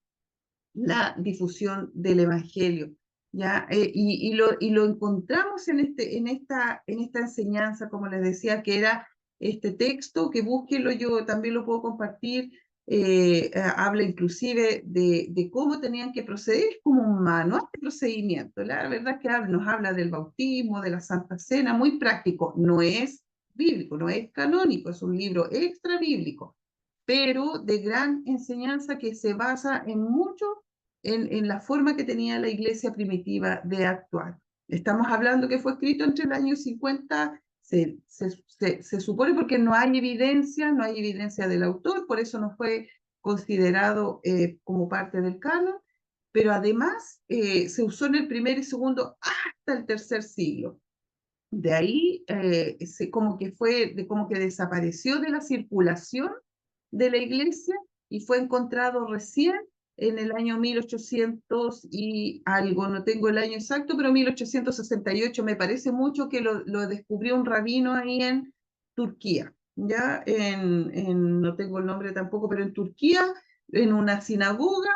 la difusión del evangelio, ¿ya? Y lo encontramos en esta enseñanza, como les decía, que era este texto, que búsquenlo, yo también lo puedo compartir, habla inclusive de cómo tenían que proceder, es como un manual de procedimiento, la verdad es que nos habla del bautismo, de la Santa Cena, muy práctico, no es bíblico, no es canónico, es un libro extra bíblico, pero de gran enseñanza que se basa en mucho en la forma que tenía la iglesia primitiva de actuar. Estamos hablando que fue escrito entre el año 50, se supone porque no hay evidencia del autor, por eso no fue considerado como parte del canon, pero además se usó en el primer y segundo hasta el tercer siglo. De ahí como que desapareció de la circulación de la iglesia y fue encontrado recién en el año 1800 y algo, no tengo el año exacto, pero 1868 me parece mucho que lo descubrió un rabino ahí en Turquía, ya no tengo el nombre tampoco, pero en Turquía, en una sinagoga,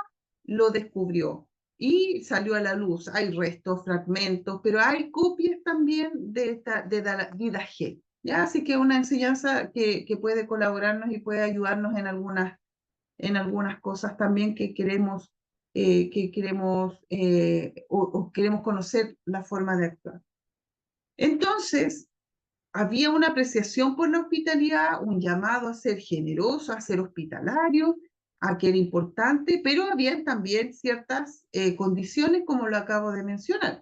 lo descubrió y salió a la luz. Hay restos, fragmentos, pero hay copias también de Didache, ¿ya? Así que una enseñanza que puede colaborarnos y puede ayudarnos en algunas cosas también que queremos o queremos conocer la forma de actuar. Entonces, había una apreciación por la hospitalidad, un llamado a ser generoso, a ser hospitalario, a que era importante, pero había también ciertas condiciones, como lo acabo de mencionar.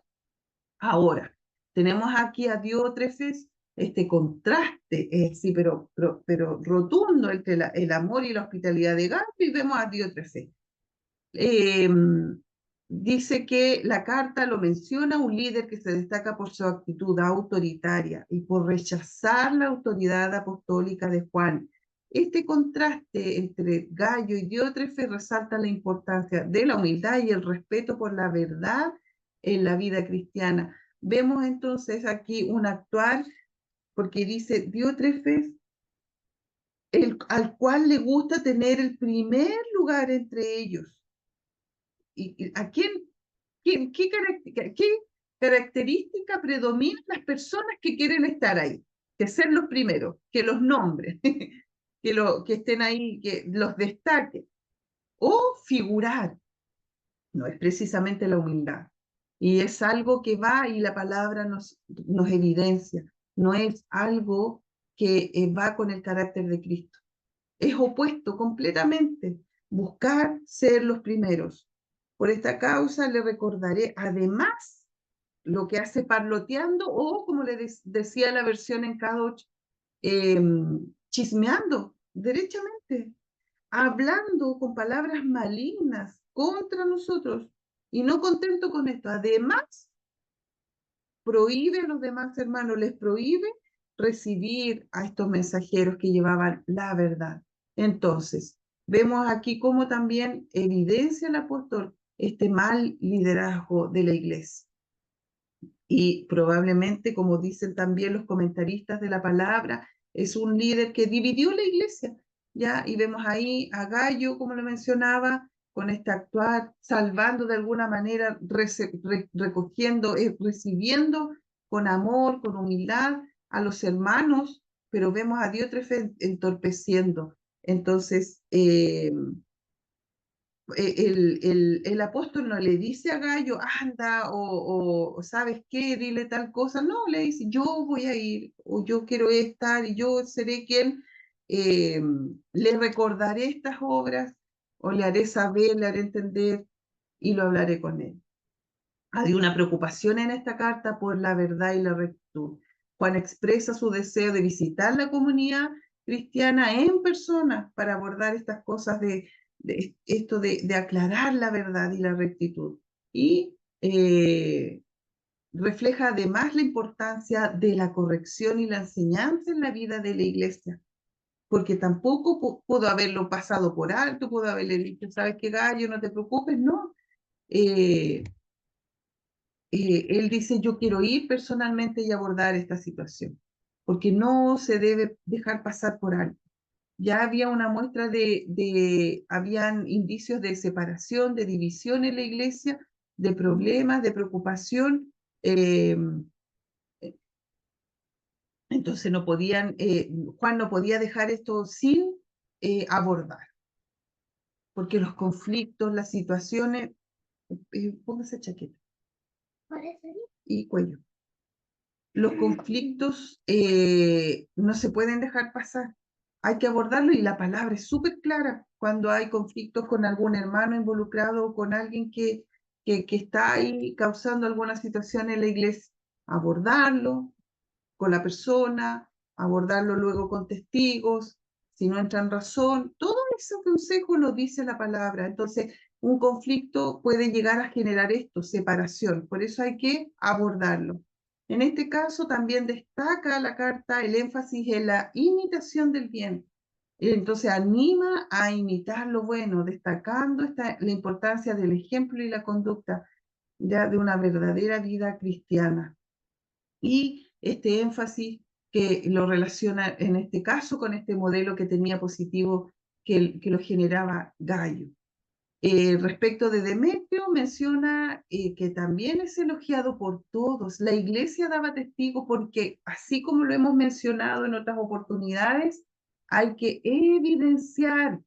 Ahora, tenemos aquí a Diótrefes, este contraste, sí, pero rotundo entre el amor y la hospitalidad de Gayo, y vemos a Diótrefes. Dice que la carta lo menciona un líder que se destaca por su actitud autoritaria y por rechazar la autoridad apostólica de Juan. Este contraste entre Gayo y Diótrefes resalta la importancia de la humildad y el respeto por la verdad en la vida cristiana. Vemos entonces aquí un actuar, porque dice Diótrefes, al cual le gusta tener el primer lugar entre ellos. ¿Y a qué característica predomina en las personas que quieren estar ahí? Que ser los primeros, que los nombren, que estén ahí, que los destaquen. O figurar, no es precisamente la humildad. Y es algo que va y la palabra nos evidencia, no es algo que va con el carácter de Cristo. Es opuesto completamente, buscar ser los primeros. Por esta causa le recordaré además lo que hace parloteando o, como le decía la versión en Kadosh, chismeando derechamente, hablando con palabras malignas contra nosotros. Y no contento con esto, además prohíbe a los demás hermanos, les prohíbe recibir a estos mensajeros que llevaban la verdad. Entonces, vemos aquí cómo también evidencia el apóstol este mal liderazgo de la iglesia. Y probablemente, como dicen también los comentaristas de la palabra, es un líder que dividió la iglesia, ¿ya? Y vemos ahí a Gayo, como lo mencionaba, con este actuar, salvando de alguna manera, recogiendo, recibiendo con amor, con humildad a los hermanos, pero vemos a Diótrefes entorpeciendo. Entonces, el apóstol no le dice a Gayo, anda, o ¿sabes qué? Dile tal cosa. No, le dice, yo voy a ir, o yo quiero estar, y yo seré quien le recordaré estas obras, o le haré saber, le haré entender, y lo hablaré con él. Hay una preocupación en esta carta por la verdad y la rectitud. Juan expresa su deseo de visitar la comunidad cristiana en persona para abordar estas cosas de aclarar la verdad y la rectitud. Y refleja además la importancia de la corrección y la enseñanza en la vida de la iglesia, porque tampoco pudo haberlo pasado por alto, pudo haberle dicho, ¿sabes qué, Gallo? No te preocupes, no. Él dice, yo quiero ir personalmente y abordar esta situación, porque no se debe dejar pasar por alto. Ya había una muestra habían indicios de separación, de división en la iglesia, de problemas, de preocupación. eh, entonces Juan no podía dejar esto sin abordar, porque los conflictos, las situaciones, póngase chaqueta y cuello. Los conflictos no se pueden dejar pasar, hay que abordarlo y la palabra es súper clara cuando hay conflictos con algún hermano involucrado o con alguien que está ahí causando alguna situación en la iglesia. Abordarlo con la persona, abordarlo luego con testigos, si no entra en razón, todo ese consejo lo dice la palabra. Entonces, un conflicto puede llegar a generar esto, separación, por eso hay que abordarlo. En este caso también destaca la carta el énfasis en la imitación del bien. Entonces anima a imitar lo bueno, destacando la importancia del ejemplo y la conducta ya de una verdadera vida cristiana. Y este énfasis que lo relaciona en este caso con este modelo que tenía positivo que lo generaba Gallo. Respecto de Demetrio, menciona que también es elogiado por todos. La iglesia daba testigo porque, así como lo hemos mencionado en otras oportunidades, hay que evidenciar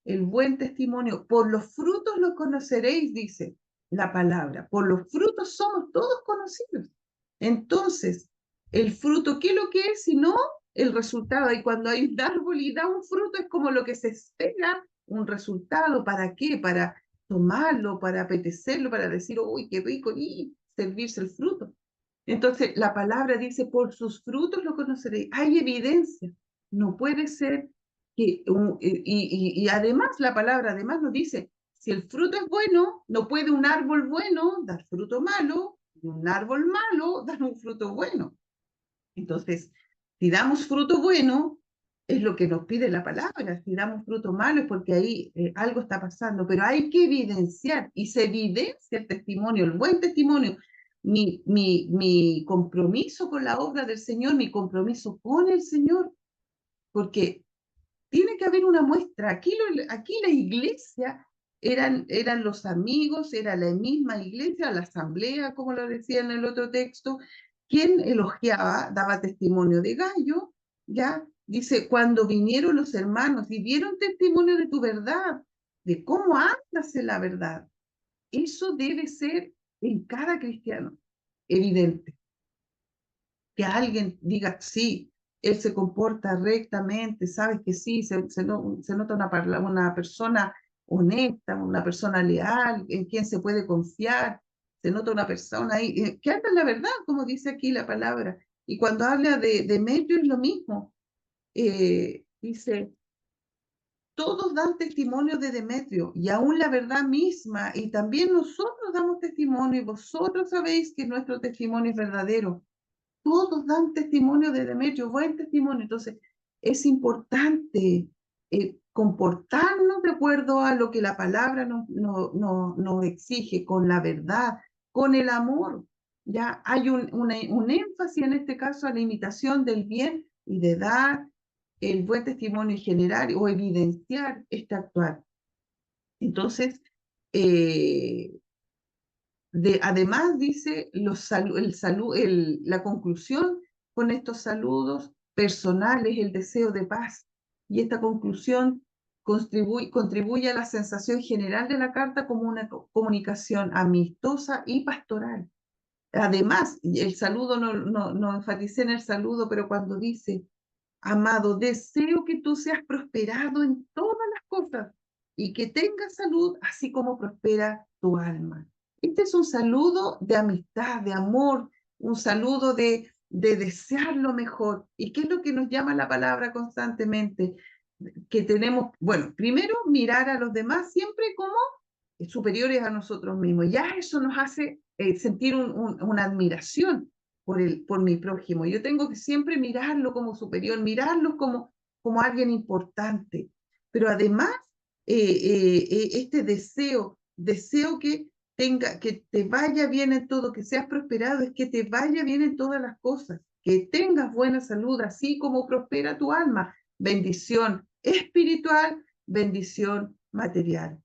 el buen testimonio. Por los frutos los conoceréis, dice la palabra. Por los frutos somos todos conocidos. Entonces, el fruto, ¿qué es lo que es? Sino el resultado. Y cuando hay un árbol y da un fruto, es como lo que se espera un resultado. ¿Para qué? Para tomarlo, para apetecerlo, para decir, uy, qué rico, y servirse el fruto. Entonces, la palabra dice, por sus frutos lo conoceréis. Hay evidencia. No puede ser que, y además la palabra además nos dice, si el fruto es bueno, no puede un árbol bueno dar fruto malo, y un árbol malo dar un fruto bueno. Entonces, si damos fruto bueno, es lo que nos pide la palabra. Si damos fruto malo es porque ahí algo está pasando, pero hay que evidenciar, y se evidencia el testimonio, el buen testimonio, mi compromiso con la obra del Señor, mi compromiso con el Señor, porque tiene que haber una muestra. Aquí la iglesia eran los amigos, era la misma iglesia, la asamblea, como lo decía en el otro texto, quien elogiaba, daba testimonio de Gallo, ya, dice, cuando vinieron los hermanos y dieron testimonio de tu verdad, de cómo andas en la verdad. Eso debe ser en cada cristiano evidente. Que alguien diga, sí, él se comporta rectamente, sabes que sí, se nota una persona honesta, una persona leal, en quien se puede confiar, se nota una persona ahí, que anda en la verdad, como dice aquí la palabra. Y cuando habla de Demetrio es lo mismo. Dice, todos dan testimonio de Demetrio, y aún la verdad misma, y también nosotros damos testimonio, y vosotros sabéis que nuestro testimonio es verdadero. Todos dan testimonio de Demetrio, buen testimonio. Entonces, es importante comportarnos de acuerdo a lo que la palabra nos exige, con la verdad, con el amor. Ya hay un énfasis en este caso a la imitación del bien y de dar el buen testimonio y generar o evidenciar este actuar. Entonces, además dice la conclusión con estos saludos personales, el deseo de paz. Y esta conclusión contribuye a la sensación general de la carta como una comunicación amistosa y pastoral. Además, el saludo, no enfaticé en el saludo, pero cuando dice, amado, deseo que tú seas prosperado en todas las cosas y que tengas salud, así como prospera tu alma. Este es un saludo de amistad, de amor, un saludo de desear lo mejor. ¿Y qué es lo que nos llama la palabra constantemente? Que tenemos, bueno, primero mirar a los demás siempre como superiores a nosotros mismos. Ya eso nos hace sentir una admiración por mi prójimo. Yo tengo que siempre mirarlo como superior, mirarlo como alguien importante. Pero además, este deseo que te vaya bien en todo, que seas prosperado, es que te vaya bien en todas las cosas, que tengas buena salud, así como prospera tu alma. Bendición espiritual, bendición material.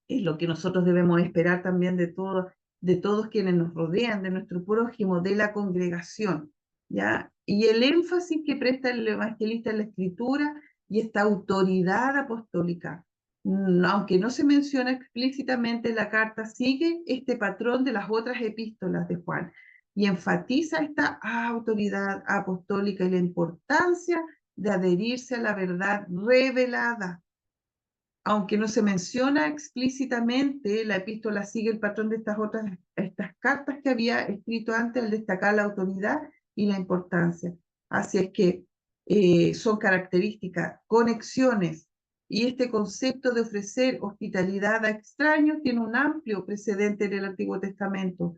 Es lo que nosotros debemos esperar también de todos quienes nos rodean, de nuestro prójimo, de la congregación, ¿ya? Y el énfasis que presta el evangelista en la escritura y esta autoridad apostólica, aunque no se menciona explícitamente, la carta sigue este patrón de las otras epístolas de Juan y enfatiza esta autoridad apostólica y la importancia de adherirse a la verdad revelada. Aunque no se menciona explícitamente, la epístola sigue el patrón de estas cartas que había escrito antes al destacar la autoridad y la importancia. Así es que son características, conexiones, y este concepto de ofrecer hospitalidad a extraños tiene un amplio precedente en el Antiguo Testamento.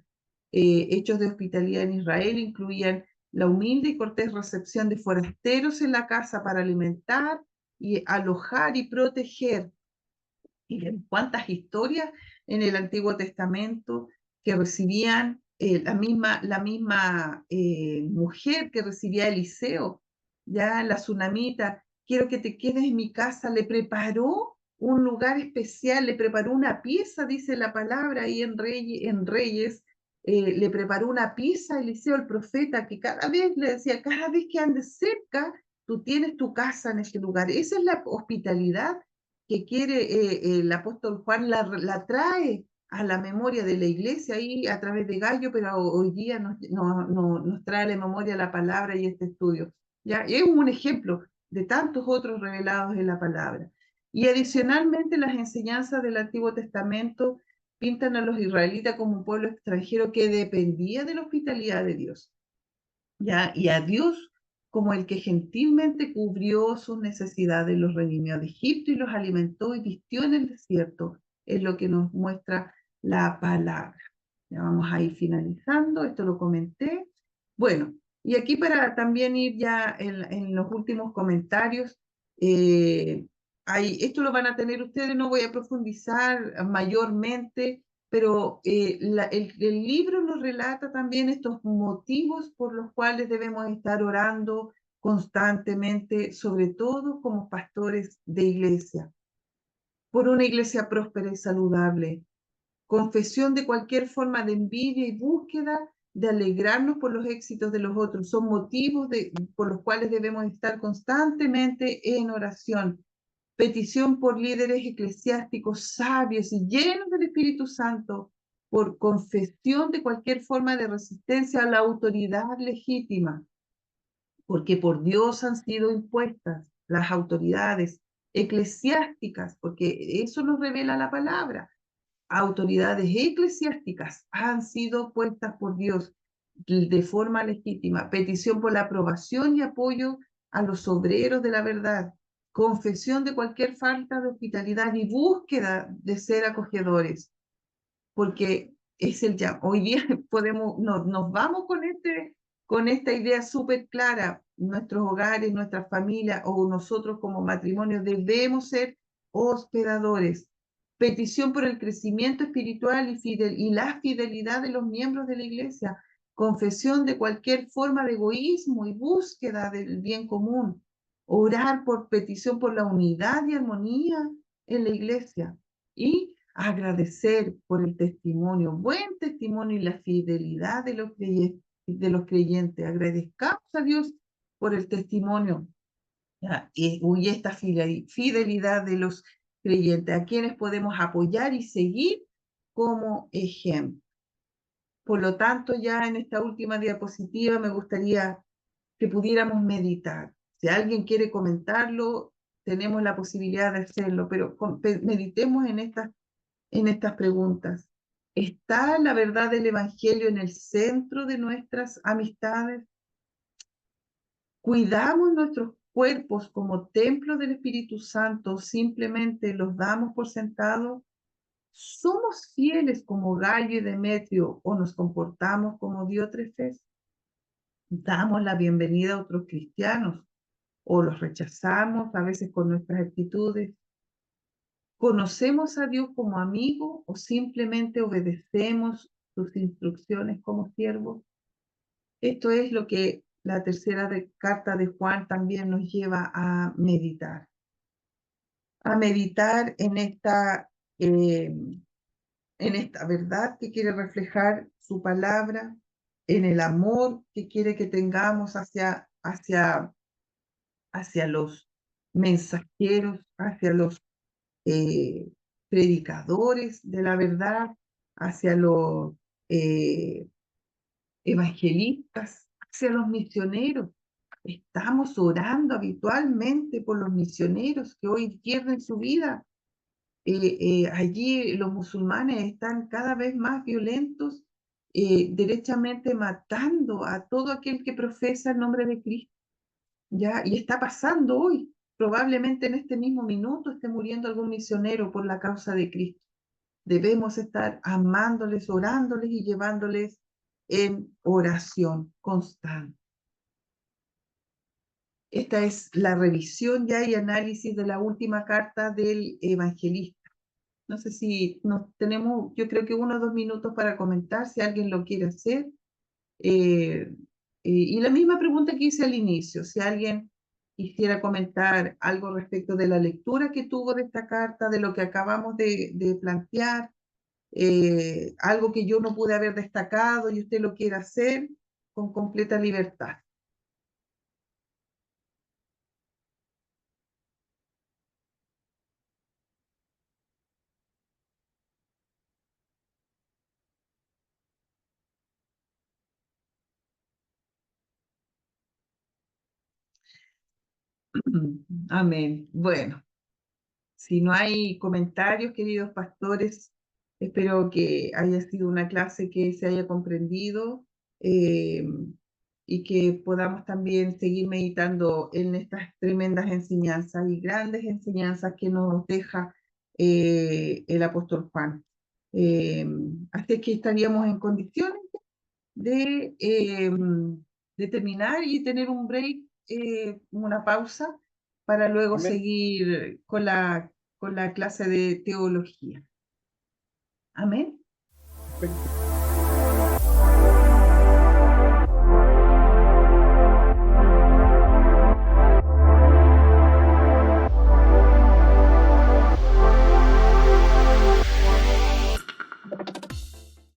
Hechos de hospitalidad en Israel incluían la humilde y cortés recepción de forasteros en la casa para alimentar y alojar y proteger. Y cuántas historias en el Antiguo Testamento que recibían la misma mujer que recibía a Eliseo, ya la tsunamita, quiero que te quedes en mi casa, le preparó un lugar especial, le preparó una pieza, dice la palabra ahí en Reyes, le preparó una pieza a Eliseo, el profeta, que cada vez le decía, cada vez que andes cerca, tú tienes tu casa en este lugar. Esa es la hospitalidad que quiere el apóstol Juan, la trae a la memoria de la iglesia ahí a través de Gallo, pero hoy día nos trae a la memoria la palabra y este estudio. ¿Ya? Es un ejemplo de tantos otros revelados en la palabra. Y adicionalmente las enseñanzas del Antiguo Testamento pintan a los israelitas como un pueblo extranjero que dependía de la hospitalidad de Dios, ¿ya? Y a Dios como el que gentilmente cubrió sus necesidades, los redimió de Egipto y los alimentó y vistió en el desierto, es lo que nos muestra la palabra. Ya vamos a ir finalizando, esto lo comenté. Bueno, y aquí para también ir ya en los últimos comentarios, esto lo van a tener ustedes, no voy a profundizar mayormente, pero el libro nos relata también estos motivos por los cuales debemos estar orando constantemente, sobre todo como pastores de iglesia, por una iglesia próspera y saludable, confesión de cualquier forma de envidia y búsqueda de alegrarnos por los éxitos de los otros. Son motivos por los cuales debemos estar constantemente en oración. Petición por líderes eclesiásticos sabios y llenos del Espíritu Santo, por confesión de cualquier forma de resistencia a la autoridad legítima, porque por Dios han sido impuestas las autoridades eclesiásticas, porque eso nos revela la palabra. Autoridades eclesiásticas han sido puestas por Dios de forma legítima. Petición por la aprobación y apoyo a los obreros de la verdad. Confesión de cualquier falta de hospitalidad y búsqueda de ser acogedores. Porque es hoy día nos vamos con esta idea súper clara. Nuestros hogares, nuestras familias o nosotros como matrimonio debemos ser hospedadores. Petición por el crecimiento espiritual y la fidelidad de los miembros de la iglesia. Confesión de cualquier forma de egoísmo y búsqueda del bien común. Orar por petición por la unidad y armonía en la iglesia. Y agradecer por el testimonio, buen testimonio y la fidelidad de los creyentes. Agradezcamos a Dios por el testimonio, ¿ya? Y esta fidelidad de los creyentes, a quienes podemos apoyar y seguir como ejemplo. Por lo tanto, ya en esta última diapositiva me gustaría que pudiéramos meditar. Si alguien quiere comentarlo, tenemos la posibilidad de hacerlo, pero meditemos en estas preguntas. ¿Está la verdad del Evangelio en el centro de nuestras amistades? ¿Cuidamos nuestros cuerpos como templo del Espíritu Santo? ¿Simplemente los damos por sentados? ¿Somos fieles como Gallo y Demetrio o nos comportamos como Diótrefes? ¿Damos la bienvenida a otros cristianos o los rechazamos a veces con nuestras actitudes? ¿Conocemos a Dios como amigo o simplemente obedecemos sus instrucciones como siervos? Esto es lo que la tercera carta de Juan también nos lleva a meditar eh, en esta verdad que quiere reflejar su palabra, en el amor que quiere que tengamos hacia los mensajeros, hacia los eh, predicadores de la verdad, hacia los eh, evangelistas, hacia los misioneros. Estamos orando habitualmente por los misioneros que hoy pierden su vida. Allí los musulmanes están cada vez más violentos, derechamente matando a todo aquel que profesa el nombre de Cristo. ¿Ya? Y está pasando hoy. Probablemente en este mismo minuto esté muriendo algún misionero por la causa de Cristo. Debemos estar amándoles, orándoles y llevándoles en oración constante. Esta es la revisión ya y análisis de la última carta del evangelista. No sé si nos tenemos, yo creo que 1 o 2 minutos para comentar, si alguien lo quiere hacer. Y la misma pregunta que hice al inicio, si alguien quisiera comentar algo respecto de la lectura que tuvo de esta carta, de lo que acabamos de plantear, algo que yo no pude haber destacado y usted lo quiere hacer con completa libertad. Amén. Bueno, si no hay comentarios, queridos pastores, espero que haya sido una clase que se haya comprendido eh, y que podamos también seguir meditando en estas tremendas enseñanzas y grandes enseñanzas que nos deja el apóstol Juan. Así que estaríamos en condiciones de, de terminar y tener un break, una pausa, para luego Amén. seguir con la clase de teología. Amén. Perfecto.